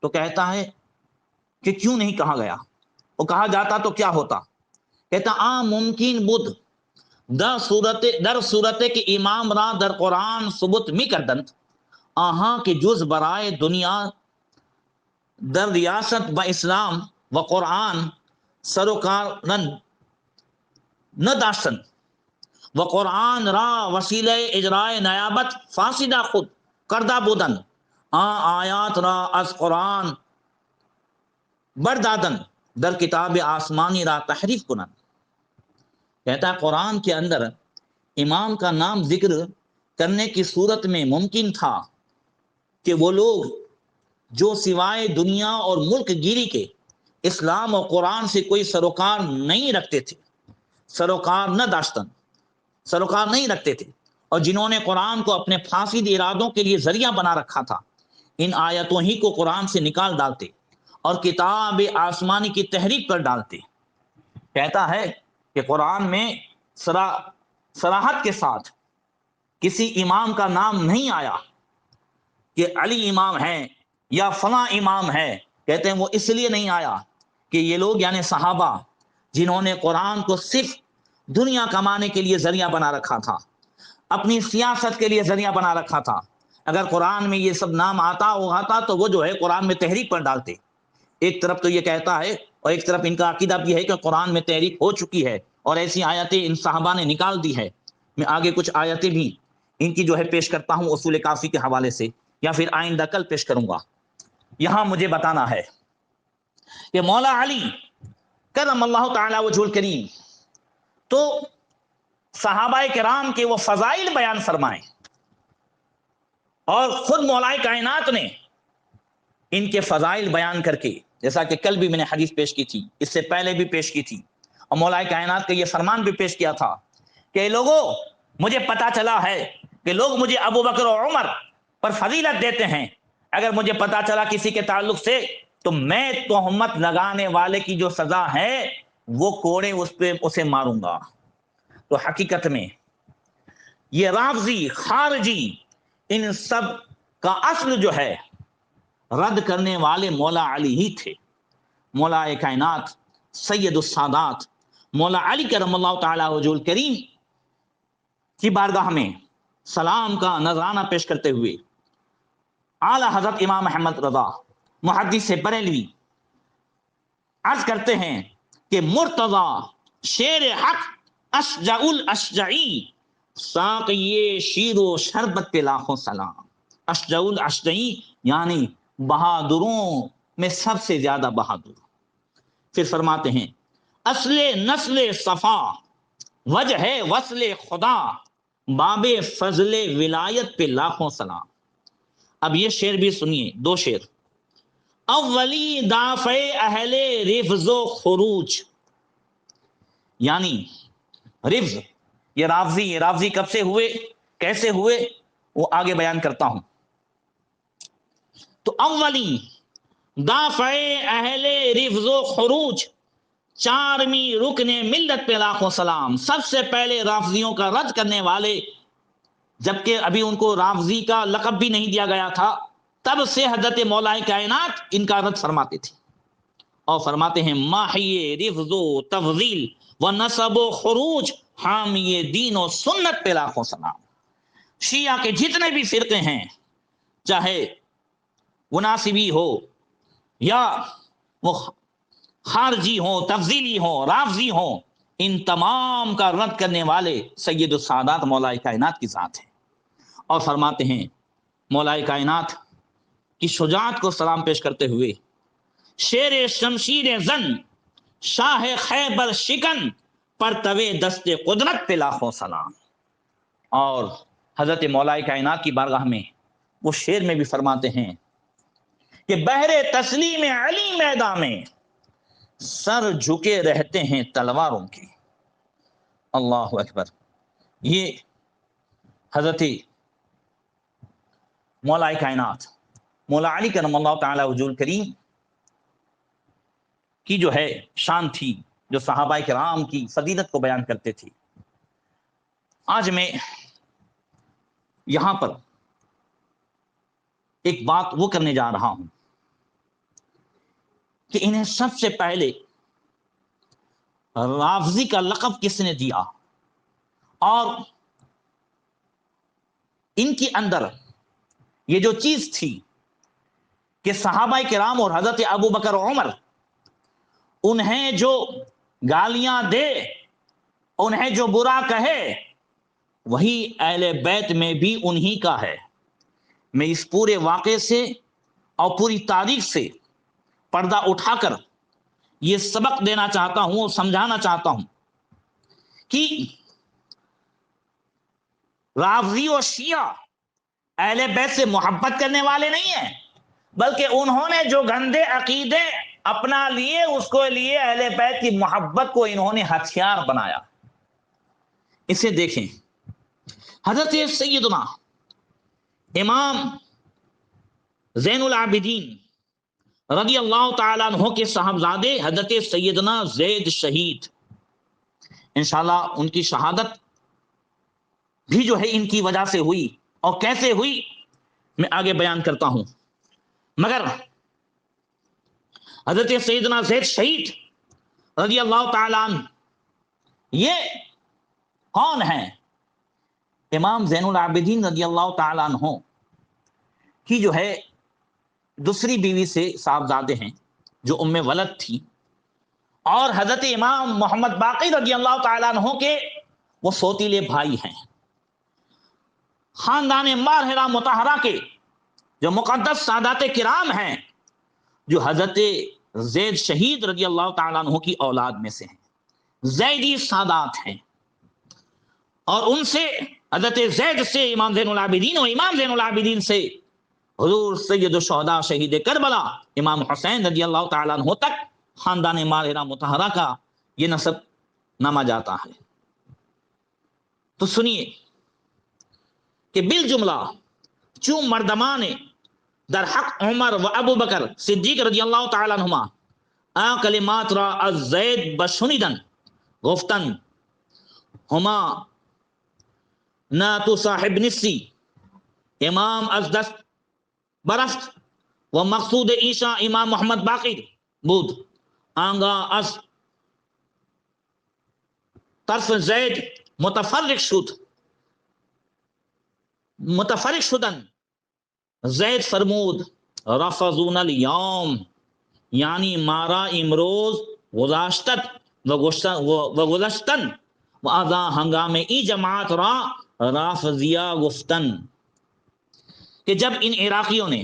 تو کہتا ہے کہ کیوں نہیں کہا گیا؟ وہ کہا جاتا تو کیا ہوتا؟ کہتا ممکن بدھ در صورت کہ امام را در قرآن ثبوت می کردند آہاں کے جز برائے دنیا در ریاست با اسلام و قرآن سروکار نہ داشتن و قرآن را وسیلہ اجرائے نیابت فاسدہ خود کردہ بودن آیات را از قرآن بردادن در کتاب آسمانی را تحریف کنن۔ کہتا ہے قرآن کے اندر امام کا نام ذکر کرنے کی صورت میں ممکن تھا کہ وہ لوگ جو سوائے دنیا اور ملک گیری کے اسلام اور قرآن سے کوئی سروکار نہیں رکھتے تھے، سروکار نہ داشتن، سروکار نہیں رکھتے تھے، اور جنہوں نے قرآن کو اپنے فاسد ارادوں کے لیے ذریعہ بنا رکھا تھا، ان آیتوں ہی کو قرآن سے نکال ڈالتے اور کتاب آسمانی کی تحریف کر ڈالتے۔ کہتا ہے کہ قرآن میں صراحت کے ساتھ کسی امام کا نام نہیں آیا کہ علی امام ہے یا فلاں امام ہے۔ کہتے ہیں وہ اس لیے نہیں آیا کہ یہ لوگ یعنی صحابہ جنہوں نے قرآن کو صرف دنیا کمانے کے لیے ذریعہ بنا رکھا تھا، اپنی سیاست کے لیے ذریعہ بنا رکھا تھا، اگر قرآن میں یہ سب نام آتا تو وہ جو ہے قرآن میں تحریف پر ڈالتے۔ ایک طرف تو یہ کہتا ہے اور ایک طرف ان کا عقیدہ بھی ہے کہ قرآن میں تحریف ہو چکی ہے اور ایسی آیتیں ان صحابہ نے نکال دی ہے۔ میں آگے کچھ آیتیں بھی ان کی جو ہے پیش کرتا ہوں اصول کافی کے حوالے سے، یا پھر آئندہ کل پیش کروں گا۔ یہاں مجھے بتانا ہے کہ مولا علی کرم اللہ تعالی وجہ الکریم تو صحابہ کرام کے وہ فضائل بیان فرمائیں، اور خود مولا کائنات نے ان کے فضائل بیان کر کے، جیسا کہ کل بھی میں نے حدیث پیش کی تھی، اس سے پہلے بھی پیش کی تھی، اور مولا کائنات کا یہ فرمان بھی پیش کیا تھا کہ لوگوں مجھے پتا چلا ہے کہ لوگ مجھے ابو بکر اور عمر پر فضیلت دیتے ہیں، اگر مجھے پتا چلا کسی کے تعلق سے تو میں تہمت لگانے والے کی جو سزا ہے وہ کوڑے اسے ماروں گا۔ تو حقیقت میں یہ رافضی خارجی ان سب کا اصل جو ہے رد کرنے والے مولا علی ہی تھے۔ مولا کائنات سید السادات مولا علی کرم اللہ تعالی وجہ الکریم کی بارگاہ میں سلام کا نذرانہ پیش کرتے ہوئے اعلی حضرت امام احمد رضا محدث بریلوی عرض کرتے ہیں کہ مرتضی شیر حق اشجع الاشجعی ساقی شیر و شربت پہ لاکھوں سلام۔ اشجع الاشجعی یعنی بہادروں میں سب سے زیادہ بہادر۔ پھر فرماتے ہیں اصل نسل صفا وجہ ہے وصل خدا باب فضل ولایت پہ لاکھوں سلام۔ اب یہ شعر بھی سنیے، دو شعر۔ اولی دافع اہل رفض و خروج، یعنی رفض یہ رافضی کب سے ہوئے، کیسے ہوئے، وہ آگے بیان کرتا ہوں۔ تو اولی دافع اہل رفض و خروج، چارمی رکن ملت پہ لاکھوں سلام۔ سب سے پہلے رافضیوں کا رد کرنے والے، جبکہ ابھی ان کو رافضی کا لقب بھی نہیں دیا گیا تھا، تب سے حضرت مولا کائنات ان کا رد فرماتے تھے، اور فرماتے ہیں ماحی رفض و تفضیل و نسب و خروج حامی دین و سنت پہ لاکھوں سلام۔ شیعہ کے جتنے بھی فرقے ہیں، چاہے وہ ناصبی ہو یا وہ خارجی ہوں، تفضیلی ہوں، رافضی ہوں، ان تمام کا رد کرنے والے سید السادات مولا کائنات کی ذات ہے۔ اور فرماتے ہیں مولا کائنات کی شجاعت کو سلام پیش کرتے ہوئے شیر شمشیر زن شاہ خیبر شکن پر توے دست قدرت پہ لاکھوں سلام۔ اور حضرت مولا کائنات کی بارگاہ میں وہ شعر میں بھی فرماتے ہیں کہ بہر تسلیم علی میدان میں سر جھکے رہتے ہیں تلواروں کے۔ اللہ اکبر۔ یہ حضرت مولا کائنات مولا علی کرم اللہ تعالی وجہ الکریم کی جو ہے شان تھی، جو صحابہ کرام کی فضیلت کو بیان کرتے تھے۔ آج میں یہاں پر ایک بات وہ کرنے جا رہا ہوں کہ انہیں سب سے پہلے رافضی کا لقب کس نے دیا، اور ان کی اندر یہ جو چیز تھی کہ صحابہ کرام اور حضرت ابو بکر عمر انہیں جو گالیاں دے، انہیں جو برا کہے، وہی اہل بیت میں بھی انہی کا ہے۔ میں اس پورے واقعے سے اور پوری تاریخ سے پردہ اٹھا کر یہ سبق دینا چاہتا ہوں اور سمجھانا چاہتا ہوں کہ رافضی اور شیعہ اہل بیت سے محبت کرنے والے نہیں ہیں، بلکہ انہوں نے جو گندے عقیدے اپنا لیے اس کو لیے اہل بیت کی محبت کو انہوں نے ہتھیار بنایا۔ اسے دیکھیں، حضرت سیدنا امام زین العابدین رضی اللہ تعالیٰ عنہ کے صاحبزادے حضرت سیدنا زید شہید، انشاءاللہ ان کی شہادت بھی جو ہے ان کی وجہ سے ہوئی، اور کیسے ہوئی میں آگے بیان کرتا ہوں، مگر حضرت سیدنا زید شہید رضی اللہ تعالیٰ عنہ یہ کون ہیں؟ امام زین العابدین رضی اللہ تعالیٰ عنہ کی جو ہے دوسری بیوی سے صاحبزادے ہیں جو ام ولد تھی، اور حضرت امام محمد باقر رضی اللہ تعالیٰ عنہ کے وہ سوتیلے بھائی ہیں۔ خاندان ماہرہ مطہرہ کے جو مقدس سادات کرام ہیں، جو حضرت زید شہید رضی اللہ تعالیٰ عنہ کی اولاد میں سے ہیں، زیدی سادات ہیں، اور ان سے حضرت زید سے امام زین العابدین اور امام زین العابدین سے حضور سید الشہداء شہید کربلا امام حسین رضی اللہ تعالیٰ عنہ تک خاندان ماہرہ مطہرہ کا یہ نسب نامہ جاتا ہے۔ تو سنیے کہ بالجملہ چون مردمان در حق عمر و ابو بکر صدیق رضی اللہ تعالیٰ عنہما آن کلمات را از زید بشنیدن گفتن ہما نہ تو صاحب نسی امام از دست برفت و مقصود عیشا امام محمد باقر بود آنگا از طرف زید متفرق شدن زید فرمود رفضون الیوم، یعنی مارا امروز گذاشتت و گذشتن و آزا ہنگام ای جماعت را رافضیہ گفتن، کہ جب ان عراقیوں نے،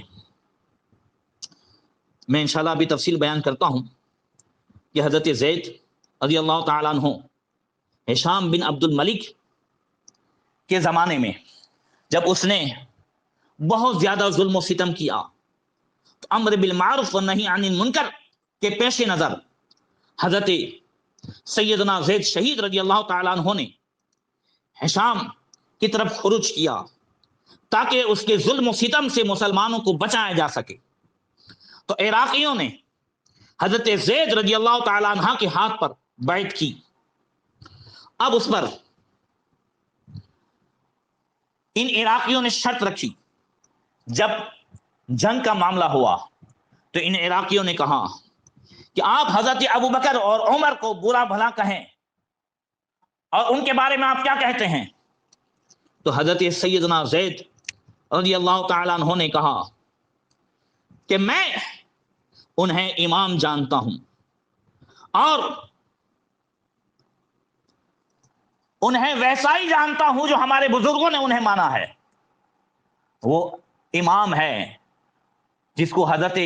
میں انشاءاللہ بھی تفصیل بیان کرتا ہوں کہ حضرت زید رضی اللہ تعالیٰ عنہ ہشام بن عبد الملک کے زمانے میں جب اس نے بہت زیادہ ظلم و ستم کیا، تو امر بالمعروف و نہی عن المنکر کے پیش نظر حضرت سیدنا زید شہید رضی اللہ تعالیٰ عنہ نے ہشام کی طرف خروج کیا تاکہ اس کے ظلم و ستم سے مسلمانوں کو بچایا جا سکے۔ تو عراقیوں نے حضرت زید رضی اللہ تعالیٰ عنہ کے ہاتھ پر بیعت کی۔ اب اس پر ان عراقیوں نے شرط رکھی، جب جنگ کا معاملہ ہوا تو ان عراقیوں نے کہا کہ آپ حضرت ابو بکر اور عمر کو برا بھلا کہیں، اور ان کے بارے میں آپ کیا کہتے ہیں؟ تو حضرت سیدنا زید رضی اللہ تعالیٰ عنہ نے کہا کہ میں انہیں امام جانتا ہوں اور انہیں ویسا ہی جانتا ہوں جو ہمارے بزرگوں نے انہیں مانا ہے۔ وہ امام ہے جس کو حضرت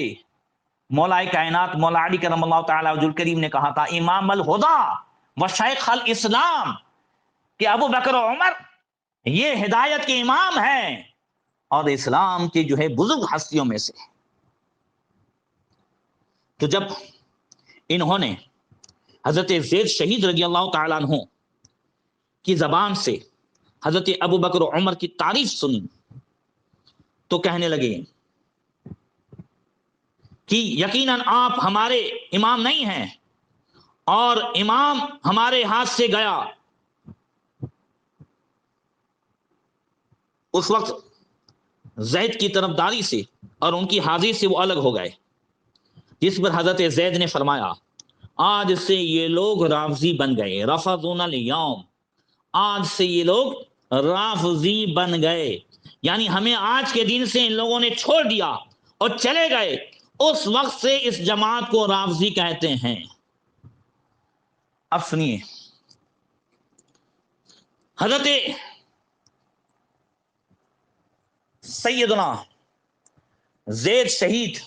مولا کائنات مولا علی کرم اللہ تعالی وجہ الکریم نے کہا تھا امام الہدا و شیخ الاسلام، کہ ابو بکر و عمر یہ ہدایت کے امام ہیں اور اسلام کے جو ہے بزرگ ہستیوں میں سے۔ تو جب انہوں نے حضرت زید شہید رضی اللہ تعالیٰ عنہ کی زبان سے حضرت ابو بکر و عمر کی تعریف سنی تو کہنے لگے کہ یقیناً آپ ہمارے امام نہیں ہیں، اور امام ہمارے ہاتھ سے گیا اس وقت زید کی طرفداری سے اور ان کی حاضری سے وہ الگ ہو گئے، جس پر حضرت زید نے فرمایا آج سے یہ لوگ رافضی بن گئے، رفضون الیوم، آج سے یہ لوگ رافضی بن گئے، یعنی ہمیں آج کے دن سے ان لوگوں نے چھوڑ دیا اور چلے گئے۔ اس وقت سے اس جماعت کو رافضی کہتے ہیں۔ اب سنیے، حضرت سیدنا زید شہید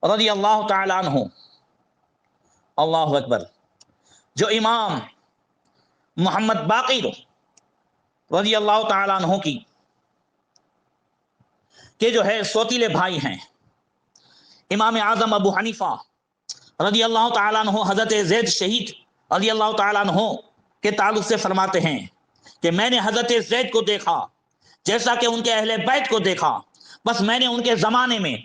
رضی اللہ تعالی عنہ، اللہ اکبر، جو امام محمد باقر رضی اللہ تعالی عنہ کی کہ جو ہے سوتیلے بھائی ہیں، امام اعظم ابو حنیفہ رضی اللہ تعالیٰ عنہ حضرت زید شہید رضی اللہ تعالیٰ عنہ کے تعلق سے فرماتے ہیں کہ میں نے حضرت زید کو دیکھا جیسا کہ ان کے اہل بیت کو دیکھا، بس میں نے ان کے زمانے میں،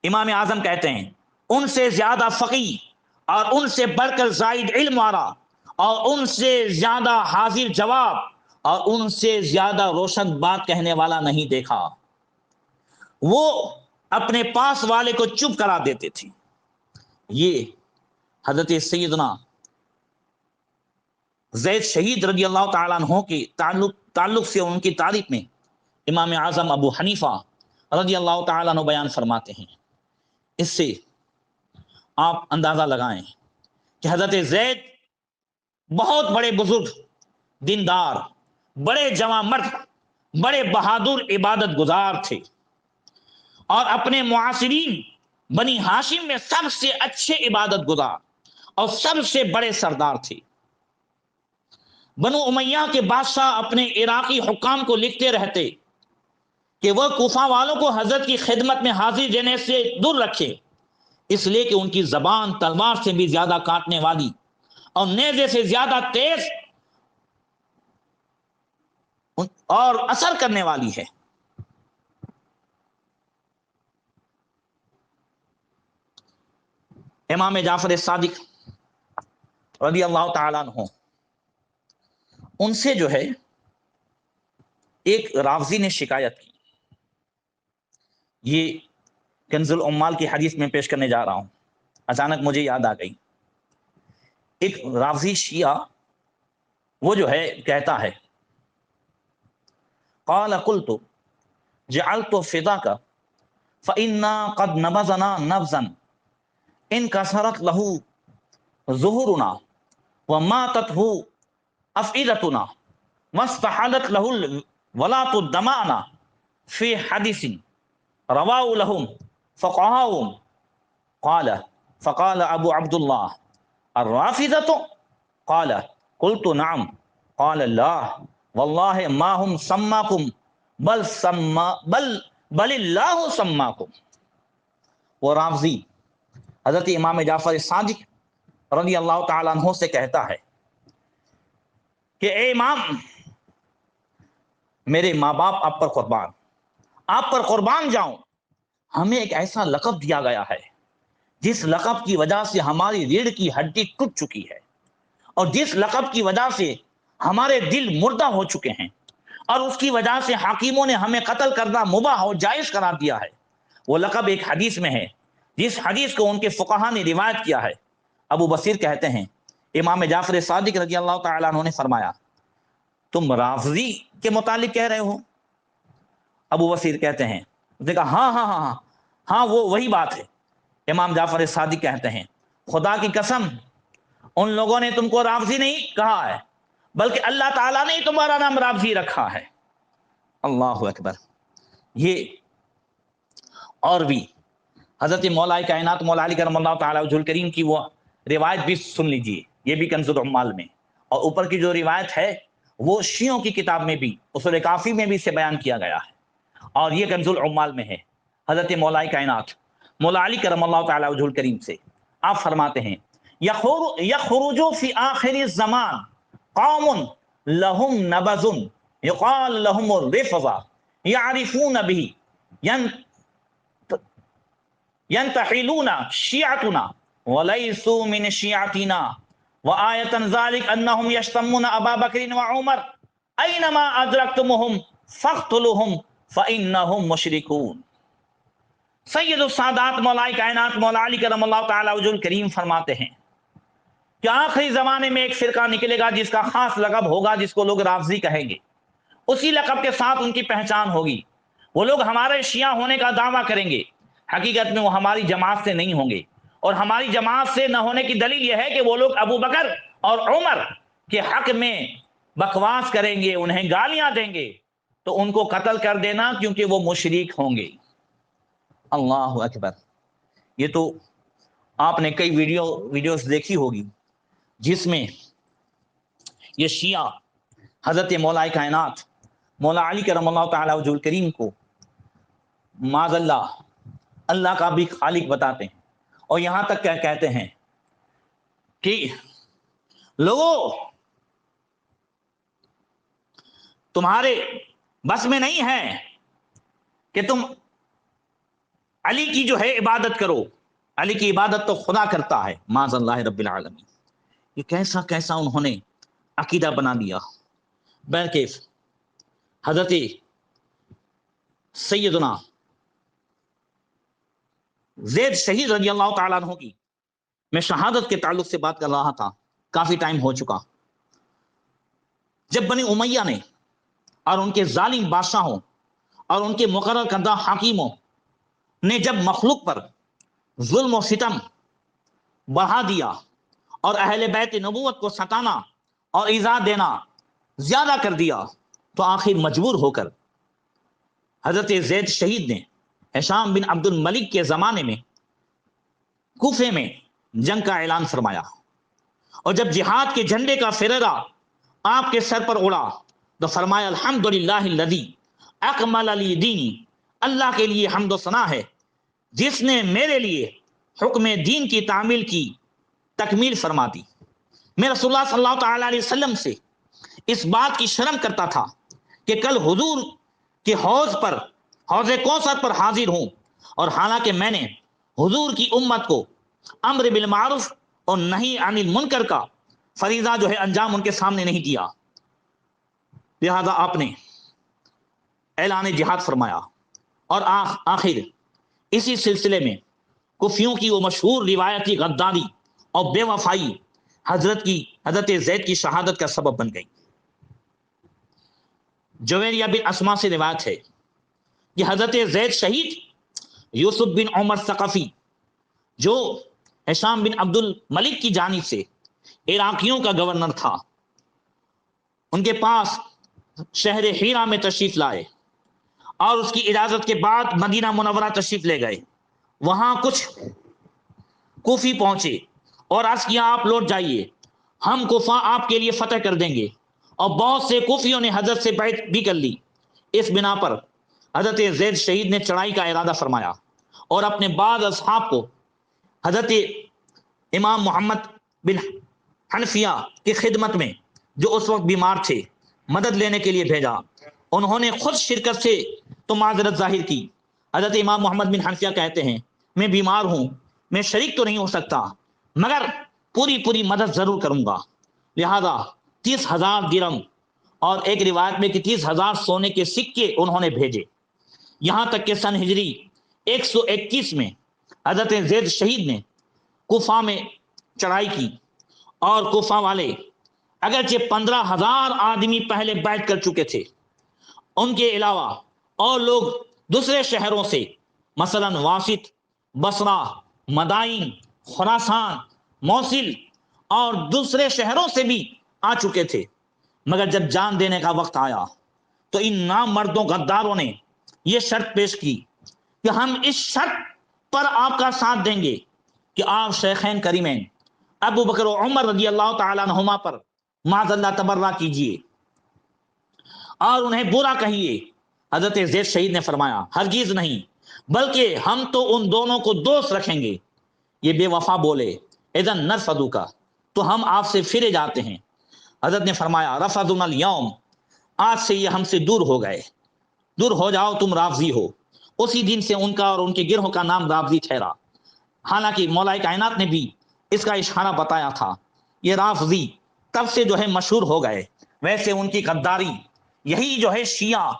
امام اعظم کہتے ہیں، ان سے زیادہ فقیہ اور ان سے بڑھ کر زائد علم والا اور ان سے زیادہ حاضر جواب اور ان سے زیادہ روشن بات کہنے والا نہیں دیکھا۔ وہ اپنے پاس والے کو چپ کرا دیتے تھے۔ یہ حضرت سیدنا زید شہید رضی اللہ تعالیٰ عنہ کے تعلق سے ان کی تعریف میں امام اعظم ابو حنیفہ رضی اللہ تعالیٰ عنہ بیان فرماتے ہیں۔ اس سے آپ اندازہ لگائیں کہ حضرت زید بہت بڑے بزرگ، دیندار، بڑے جواں مرد، بڑے بہادر عبادت گزار تھے، اور اپنے معاصرین بنی ہاشم میں سب سے اچھے عبادت گزار اور سب سے بڑے سردار تھے۔ بنو امیہ کے بادشاہ اپنے عراقی حکام کو لکھتے رہتے کہ وہ کوفہ والوں کو حضرت کی خدمت میں حاضر دینے سے دور رکھے، اس لیے کہ ان کی زبان تلوار سے بھی زیادہ کاٹنے والی اور نیزے سے زیادہ تیز اور اثر کرنے والی ہے۔ امام جعفر صادق رضی اللہ تعالیٰ عنہ، ان سے جو ہے ایک رافضی نے شکایت کی، یہ کنز العمال کی حدیث میں پیش کرنے جا رہا ہوں، اچانک مجھے یاد آ گئی۔ ایک رافضی شیعہ وہ جو ہے کہتا ہے قال قلت جعلت فداك فإنا قد نبذنا نبذا انكسرت له ظهورنا وماتته أفئدتنا واستحالت له الولاة دماءنا في حديث رواه لهم فقهاهم فقال أبو عبد الله الرافضة؟ قال قلت نعم، قال لا والله ما هم سماكم بل اللہ سماکم۔ وہ رافضی حضرت امام جعفر صادق رضی اللہ تعالیٰ عنہ سے کہتا ہے کہ اے امام، میرے ماں باپ آپ پر قربان جاؤں، ہمیں ایک ایسا لقب دیا گیا ہے جس لقب کی وجہ سے ہماری ریڑھ کی ہڈی ٹوٹ چکی ہے، اور جس لقب کی وجہ سے ہمارے دل مردہ ہو چکے ہیں، اور اس کی وجہ سے حاکموں نے ہمیں قتل کرنا مباح و جائز قرار دیا ہے۔ وہ لقب ایک حدیث میں ہے، جس حدیث کو ان کے فقہا نے روایت کیا ہے۔ ابو بصیر کہتے ہیں امام جعفر صادق رضی اللہ تعالیٰ عنہ نے فرمایا تم رافضی کے متعلق کہہ رہے ہو؟ ابو بصیر کہتے ہیں، اس نے کہا ہاں وہ وہی بات ہے۔ امام جعفر صادق کہتے ہیں خدا کی قسم ان لوگوں نے تم کو رافضی نہیں کہا ہے، بلکہ اللہ تعالیٰ نے تمہارا نام رافضی رکھا ہے۔ اللہ اکبر۔ یہ اور بھی حضرت مولا کائنات مولا علی کرم اللہ تعالیٰ وجہ الکریم کی وہ روایت بھی سن لیجیے، یہ بھی کنز العمال میں، اور اوپر کی جو روایت ہے وہ شیعوں کی کتاب میں بھی اصول کافی میں بھی اسے بیان کیا گیا ہے، اور یہ کنز العمال میں ہے حضرت مولا کائنات مولا علی کرم اللہ تعالیٰ وجہ الکریم سے۔ آپ فرماتے ہیں یخرج فی آخر الزمان قوم لهم نبذ یقال لهم الرفضہ یعرفون به ينتحلون شيعتنا وليسوا من شيعتنا وآية ذلك أنهم يشتمون أبا بكر وعمر أينما أدركتموهم فاقتلوہم فإنہم مشرکون۔ سید السادات مولا کائنات مولا علی کرم اللہ تعالی وجہ الکریم فرماتے ہیں کہ آخری زمانے میں ایک فرقہ نکلے گا جس کا خاص لقب ہوگا، جس کو لوگ رافضی کہیں گے، اسی لقب کے ساتھ ان کی پہچان ہوگی۔ وہ لوگ ہمارے شیعہ ہونے کا دعویٰ کریں گے، حقیقت میں وہ ہماری جماعت سے نہیں ہوں گے، اور ہماری جماعت سے نہ ہونے کی دلیل یہ ہے کہ وہ لوگ ابو بکر اور عمر کے حق میں بکواس کریں گے، انہیں گالیاں دیں گے، تو ان کو قتل کر دینا، کیونکہ وہ مشرک ہوں گے۔ اللہ اکبر۔ یہ تو آپ نے کئی ویڈیوز دیکھی ہوگی جس میں یہ شیعہ حضرت مولا کائنات مولا علی کرم اللہ تعالی وجہ الکریم کو معاذ اللہ کا بھی خالق بتاتے ہیں، اور یہاں تک کیا کہتے ہیں کہ لوگوں تمہارے بس میں نہیں ہے کہ تم علی کی جو ہے عبادت کرو، علی کی عبادت تو خدا کرتا ہے، معاذ اللہ رب العالمین۔ یہ کیسا انہوں نے عقیدہ بنا دیا۔ بلکہ حضرت سیدنا زید شہید رضی اللہ تعالیٰ عنہ کی میں شہادت کے تعلق سے بات کر رہا تھا، کافی ٹائم ہو چکا۔ جب بنی امیہ نے اور ان کے ظالم بادشاہوں اور ان کے مقرر کردہ حاکموں نے جب مخلوق پر ظلم و ستم بڑھا دیا اور اہل بیت نبوت کو ستانا اور ایذا دینا زیادہ کر دیا، تو آخر مجبور ہو کر حضرت زید شہید نے ہشام بن عبد الملک کے زمانے میں کوفے میں جنگ کا اعلان فرمایا، اور جب جہاد کے جھنڈے کا فریرہ آپ کے سر پر اڑا تو فرمایا الحمدللہ الذی اکمل لی دینی، اللہ کے لیے حمد و ثنا ہے جس نے میرے لیے حکم دین کی تعمیل کی تکمیل فرما دی۔ میں رسول اللہ صلی اللہ تعالی علیہ وسلم سے اس بات کی شرم کرتا تھا کہ کل حضور کے حوض کوثر پر حاضر ہوں، اور حالانکہ میں نے حضور کی امت کو امر بالمعروف اور نہی عن المنکر کا فریضہ جو ہے انجام ان کے سامنے نہیں دیا، لہذا آپ نے اعلان جہاد فرمایا۔ اور آخر اسی سلسلے میں کفیوں کی وہ مشہور روایتی غداری اور بے وفائی حضرت زید کی شہادت کا سبب بن گئی۔ جویریہ بن اسما سے روایت ہے کہ حضرت زید شہید یوسف بن عمر ثقفی، جو ہشام بن عبد الملک کی جانب سے عراقیوں کا گورنر تھا، ان کے پاس شہر حیرہ میں تشریف لائے، اور اس کی اجازت کے بعد مدینہ منورہ تشریف لے گئے۔ وہاں کچھ کوفی پہنچے اور عرض کیا آپ لوٹ جائیے، ہم کوفہ آپ کے لیے فتح کر دیں گے، اور بہت سے کوفیوں نے حضرت سے بیعت بھی کر لی۔ اس بنا پر حضرت زید شہید نے چڑھائی کا ارادہ فرمایا، اور اپنے بعض اصحاب کو حضرت امام محمد بن حنفیہ کی خدمت میں، جو اس وقت بیمار تھے، مدد لینے کے لیے بھیجا۔ انہوں نے خود شرکت سے تو معذرت ظاہر کی۔ حضرت امام محمد بن حنفیہ کہتے ہیں میں بیمار ہوں، میں شریک تو نہیں ہو سکتا، مگر پوری مدد ضرور کروں گا۔ لہذا 30,000 درم اور ایک روایت میں کہ 30,000 سونے کے سکے انہوں نے بھیجے۔ یہاں تک کہ سن ہجری 121 میں حضرت زید شہید نے کوفہ میں چڑھائی کی، اور کوفہ والے اگرچہ 15,000 آدمی پہلے بیعت کر چکے تھے، ان کے علاوہ اور لوگ دوسرے شہروں سے مثلا واسط، بصرہ، مدائن، خراسان، موصل اور دوسرے شہروں سے بھی آ چکے تھے، مگر جب جان دینے کا وقت آیا تو ان نامردوں غداروں نے یہ شرط پیش کی کہ ہم اس شرط پر آپ کا ساتھ دیں گے کہ آپ شیخین کریمین ابو بکر و عمر رضی اللہ تعالیٰ عنہما پر معاذ اللہ تبرہ کیجئے اور انہیں برا کہیے۔ حضرت زید شہید نے فرمایا ہرگز نہیں، بلکہ ہم تو ان دونوں کو دوست رکھیں گے۔ یہ بے وفا بولے اذن نرفضک، تو ہم آپ سے پھرے جاتے ہیں۔ حضرت نے فرمایا رفضنا اليوم، آج سے یہ ہم سے دور ہو گئے، دور ہو جاؤ، تم رافضی ہو۔ اسی دن سے ان کا اور ان کے گروہ کا نام رافضی ٹھہرا۔ حالانکہ مولا کائنات نے بھی اس کا اشارہ بتایا تھا، یہ رافضی تب سے جو ہے مشہور ہو گئے۔ ویسے ان کی غداری یہی جو ہے شیعہ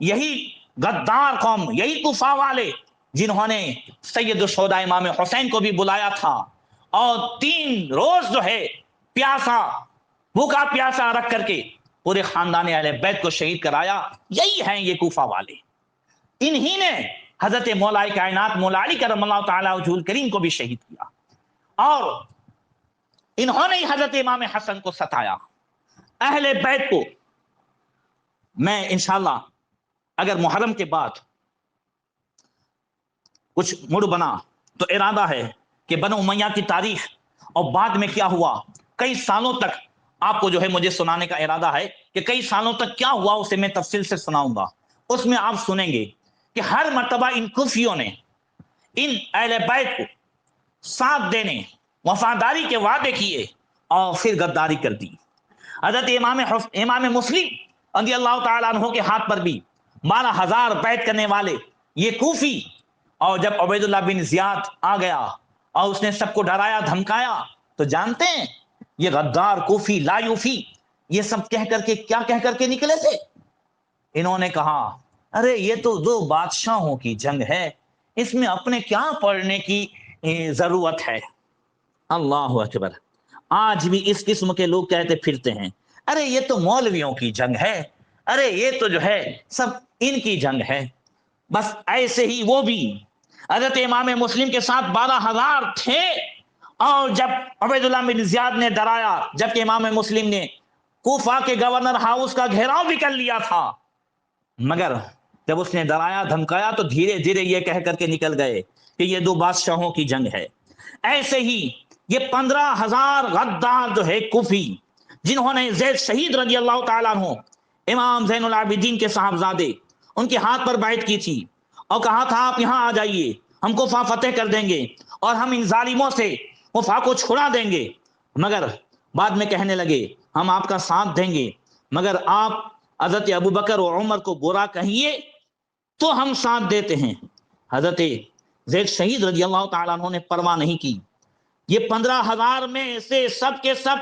یہی غدار قوم، یہی کوفہ والے جنہوں نے سید الشہداء امام حسین کو بھی بلایا تھا اور 3 روز جو ہے پیاسا، بھوکا پیاسا رکھ کر کے پورے خاندان اہل بیت کو شہید کرایا، یہی ہیں یہ کوفہ والے۔ انہی نے حضرت مولا کائنات مولا علی کرم اللہ تعالی وجہہ الکریم کو بھی شہید کیا، اور انہوں نے حضرت امام حسن کو ستایا، اہل بیت کو۔ میں انشاءاللہ اگر محرم کے بعد کچھ مڑ بنا تو ارادہ ہے کہ بنو امیہ کی تاریخ اور بعد میں کیا ہوا کئی سالوں تک آپ کو جو ہے مجھے سنانے کا ارادہ ہے کہ کئی سالوں تک کیا ہوا اسے میں تفصیل سے سناؤں گا۔ اس میں آپ سنیں گے کہ ہر مرتبہ ان کوفیوں نے ان اہل بیت کو ساتھ دینے، وفاداری کے وعدے کیے اور پھر غداری کر دی۔ حضرت امام مسلم رضی اللہ تعالیٰ عنہ کے ہاتھ پر بھی 12,000 بیعت کرنے والے یہ کوفی، اور جب عبید اللہ بن زیاد آ گیا اور اس نے سب کو ڈرایا دھمکایا تو جانتے ہیں یہ غدار کوفی لایوفی یہ سب کہہ کر کے کیا کہہ کر کے نکلے تھے؟ انہوں نے کہا ارے یہ تو 2 بادشاہوں کی جنگ ہے، اس میں اپنے کیا پڑھنے کی ضرورت ہے۔ اللہ اکبر۔ آج بھی اس قسم کے لوگ کہتے پھرتے ہیں ارے یہ تو مولویوں کی جنگ ہے، ارے یہ تو جو ہے سب ان کی جنگ ہے۔ بس ایسے ہی وہ بھی حضرت امام مسلم کے ساتھ 12,000 تھے، اور جب عبید اللہ بن زیاد نے ڈرایا، جبکہ امام مسلم نے کوفہ کے گورنر ہاؤس کا گھیراؤ بھی کر لیا تھا، مگر جب اس نے ڈرایا دھمکایا تو دھیرے دھیرے یہ کہہ کر کے نکل گئے کہ یہ 2 بادشاہوں کی جنگ ہے۔ ایسے ہی یہ 15,000 غدار جو ہے کوفی، جنہوں نے زید شہید رضی اللہ تعالیٰ عنہ امام زین العابدین کے صاحبزادے ان کے ہاتھ پر بیعت کی تھی اور کہا تھا آپ یہاں آ جائیے، ہم کوفہ فتح کر دیں گے اور ہم ان ظالموں سے کوفہ کو چھڑا دیں گے، مگر بعد میں کہنے لگے ہم آپ کا ساتھ دیں گے، مگر آپ حضرت ابوبکر و عمر کو برا کہیے تو ہم ساتھ دیتے ہیں۔ حضرت زید شہید رضی اللہ تعالیٰ عنہ نے پرواہ نہیں کی، یہ 15,000 میں سے سب کے سب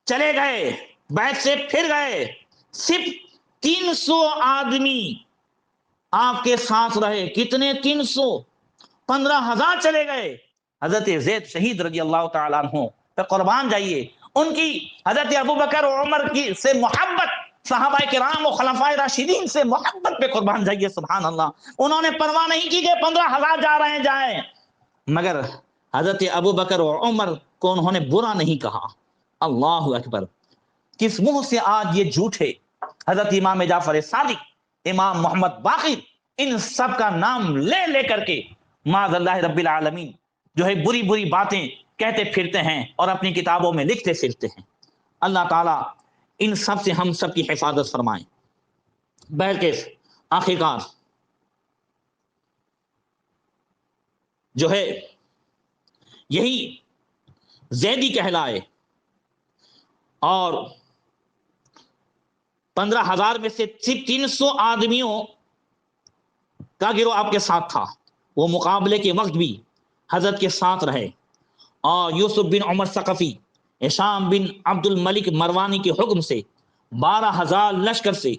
چلے گئے، بیعت سے پھر گئے، صرف 300 آدمی آپ کے ساتھ رہے۔ کتنے؟ 300۔ 15,000 چلے گئے۔ حضرت زید شہید رضی اللہ تعالیٰ عنہ پہ قربان جائیے، ان کی حضرت ابوبکر و عمر کی سے محبت، صحابہ کرام و خلفائے راشدین سے محبت پہ قربان جائیے۔ سبحان اللہ، انہوں نے پرواہ نہیں کی کہ 15,000 جا رہے ہیں جائیں، مگر حضرت ابوبکر و عمر کو انہوں نے برا نہیں کہا۔ اللہ اکبر۔ کس منہ سے آج یہ جھوٹے حضرت امام جعفر صادق، امام محمد باقر، ان سب کا نام لے لے کر کے معاذ اللہ رب العالمین جو ہے بری بری باتیں کہتے پھرتے ہیں اور اپنی کتابوں میں لکھتے پھرتے ہیں۔ اللہ تعالیٰ ان سب سے ہم سب کی حفاظت فرمائیں۔ بہرکیف آخرکار جو ہے یہی زیدی کہلائے، اور 15,000 میں سے صرف 300 آدمیوں کا گروہ آپ کے ساتھ تھا، وہ مقابلے کے وقت بھی حضرت کے ساتھ رہے، اور یوسف بن عمر ثقفی، ہشام بن عبد الملک مروانی کے حکم سے 12,000 لشکر سے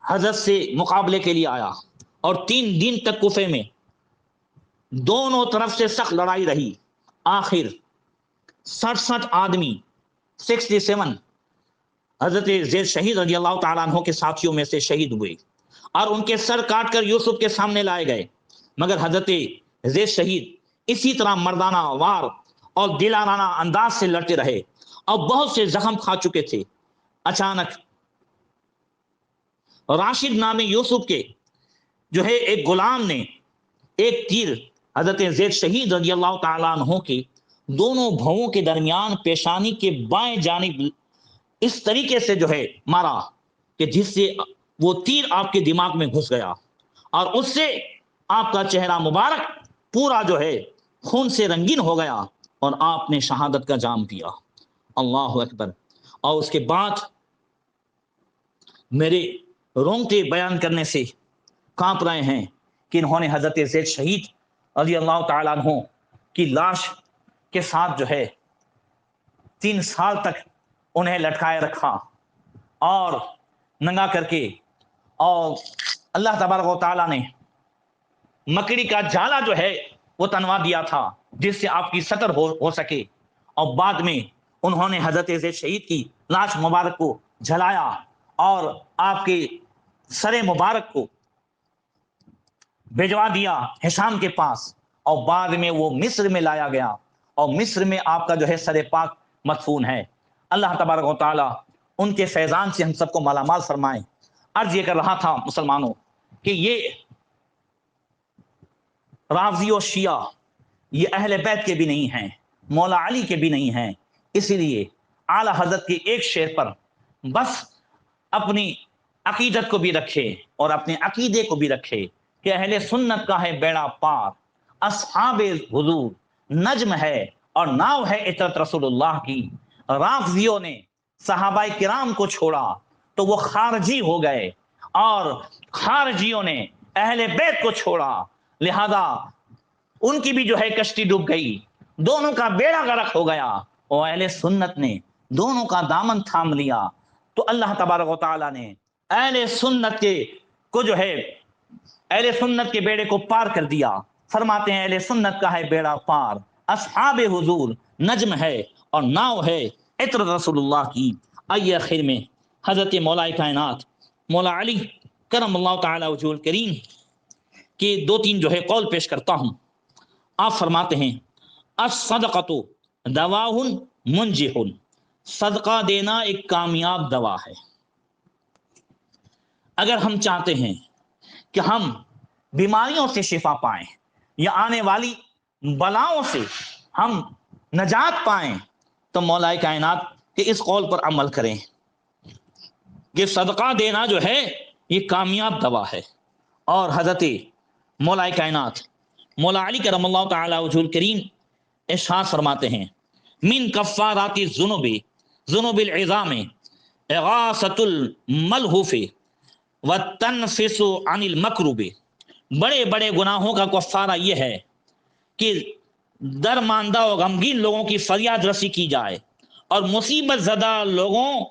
حضرت سے مقابلے کے لیے آیا، اور 3 دن تک کوفے میں دونوں طرف سے سخت لڑائی رہی۔ آخر 67 آدمی 67 حضرت زید شہید رضی اللہ تعالیٰ عنہ کے ساتھیوں میں سے شہید ہوئے، اور ان کے سر کاٹ کر یوسف کے سامنے لائے گئے، مگر حضرت زید شہید اسی طرح مردانہ وار اور دلانہ انداز سے لڑتے رہے، اور بہت سے زخم کھا چکے تھے۔ اچانک راشد نام یوسف کے جو ہے ایک غلام نے ایک تیر حضرت زید شہید رضی اللہ تعالیٰ عنہ کے دونوں بھووں کے درمیان پیشانی کے بائیں جانب اس طریقے سے جو ہے مارا کہ جس سے وہ تیر آپ کے دماغ میں گھس گیا، اور اس سے آپ کا چہرہ مبارک پورا جو ہے خون سے رنگین ہو گیا، اور آپ نے شہادت کا جام پیا۔ اللہ اکبر۔ اور اس کے بعد میرے رونگٹے بیان کرنے سے کانپ رہے ہیں کہ انہوں نے حضرت زید شہید رضی اللہ تعالیٰ عنہ کی لاش کے ساتھ جو ہے 3 سال تک انہیں لٹکائے رکھا اور ننگا کر کے اور اللہ تبارک و تعالیٰ نے مکڑی کا جالا جو ہے وہ تنوا دیا تھا جس سے آپ کی سطر ہو سکے، اور بعد میں انہوں نے حضرت زید شہید کی لاش مبارک کو جلایا اور آپ کے سر مبارک کو بھیجوا دیا ہشام کے پاس، اور بعد میں وہ مصر میں لایا گیا اور مصر میں آپ کا جو ہے سر پاک مدفون ہے۔ اللہ تبارک و تعالیٰ ان کے فیضان سے ہم سب کو مالا مال فرمائے۔ عرض یہ کر رہا تھا مسلمانوں کہ یہ رافضی و شیعہ یہ اہل بیت کے بھی نہیں ہیں، مولا علی کے بھی نہیں ہیں، اسی لیے اعلی حضرت کے ایک شعر پر بس اپنی عقیدت کو بھی رکھے اور اپنے عقیدے کو بھی رکھے کہ اہل سنت کا ہے بیڑا پار، اصحاب حضور نجم ہے اور ناو ہے عطرت رسول اللہ کی۔ رافضیوں نے صحابہ کرام کو چھوڑا تو وہ خارجی ہو گئے، اور خارجیوں نے اہل بیت کو چھوڑا، لہذا ان کی بھی جو ہے کشتی ڈوب گئی، دونوں کا بیڑا غرق ہو گیا، اور اہل سنت نے دونوں کا دامن تھام لیا۔ تو اللہ تبارک و تعالیٰ نے اہل سنت کے کو جو ہے اہل سنت کے بیڑے کو پار کر دیا۔ فرماتے ہیں اہل سنت کا ہے بیڑا پار، اصحاب حضور نجم ہے اور ناؤ ہے عطرت رسول اللہ کی۔ آئیے آخر میں حضرت مولا کائنات مولا علی کرم اللہ تعالی وجہہ الکریم کے دو تین جو ہے قول پیش کرتا ہوں۔ آپ فرماتے ہیں الصدقۃ دواء منجح، صدقہ دینا ایک کامیاب دوا ہے۔ اگر ہم چاہتے ہیں کہ ہم بیماریوں سے شفا پائیں یا آنے والی بلاؤں سے ہم نجات پائیں تو مولا کائنات کے اس قول پر عمل کریں کہ صدقہ دینا جو ہے یہ کامیاب دوا ہے۔ اور حضرت مولا کائنات مولا علی کرم اللہ تعالی وجہہ الکریم ارشاد فرماتے ہیں من کفارات الذنوب ذنوب العظام اغاثۃ الملہوف وتنفس عن المکروب، بڑے بڑے گناہوں کا کفارہ یہ ہے کہ درماندہ و غمگین لوگوں کی فریاد رسی کی جائے اور مصیبت زدہ لوگوں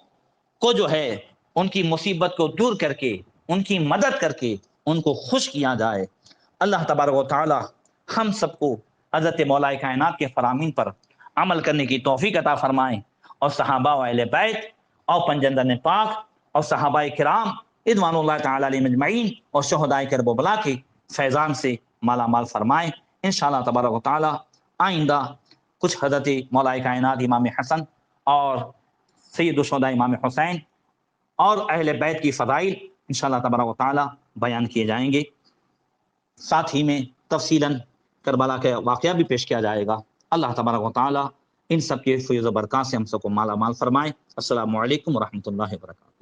کو جو ہے ان کی مصیبت کو دور کر کے ان کی مدد کر کے ان کو خوش کیا جائے۔ اللہ تبارک و تعالی ہم سب کو حضرت مولا کائنات کے فرامین پر عمل کرنے کی توفیق عطا فرمائیں، اور صحابہ و اہل بیت اور پنجندن پاک اور صحابہ کرام رضوان اللہ تعالی علیہم اجمعین اور شہداء کرب و بلا کے فیضان سے مالا مال فرمائیں۔ انشاءاللہ تبارک و تعالی آئندہ کچھ حضرت مولا کائنات امام حسن اور سید الشہداء امام حسین اور اہل بیت کی فضائل انشاءاللہ تبارک و تعالی بیان کیے جائیں گے، ساتھ ہی میں تفصیلاً کربلا کا واقعہ بھی پیش کیا جائے گا۔ اللہ تبارک و تعالی ان سب کے فیض و برکات سے ہم سب کو مالا مال فرمائے۔ السلام علیکم ورحمۃ اللہ وبرکاتہ۔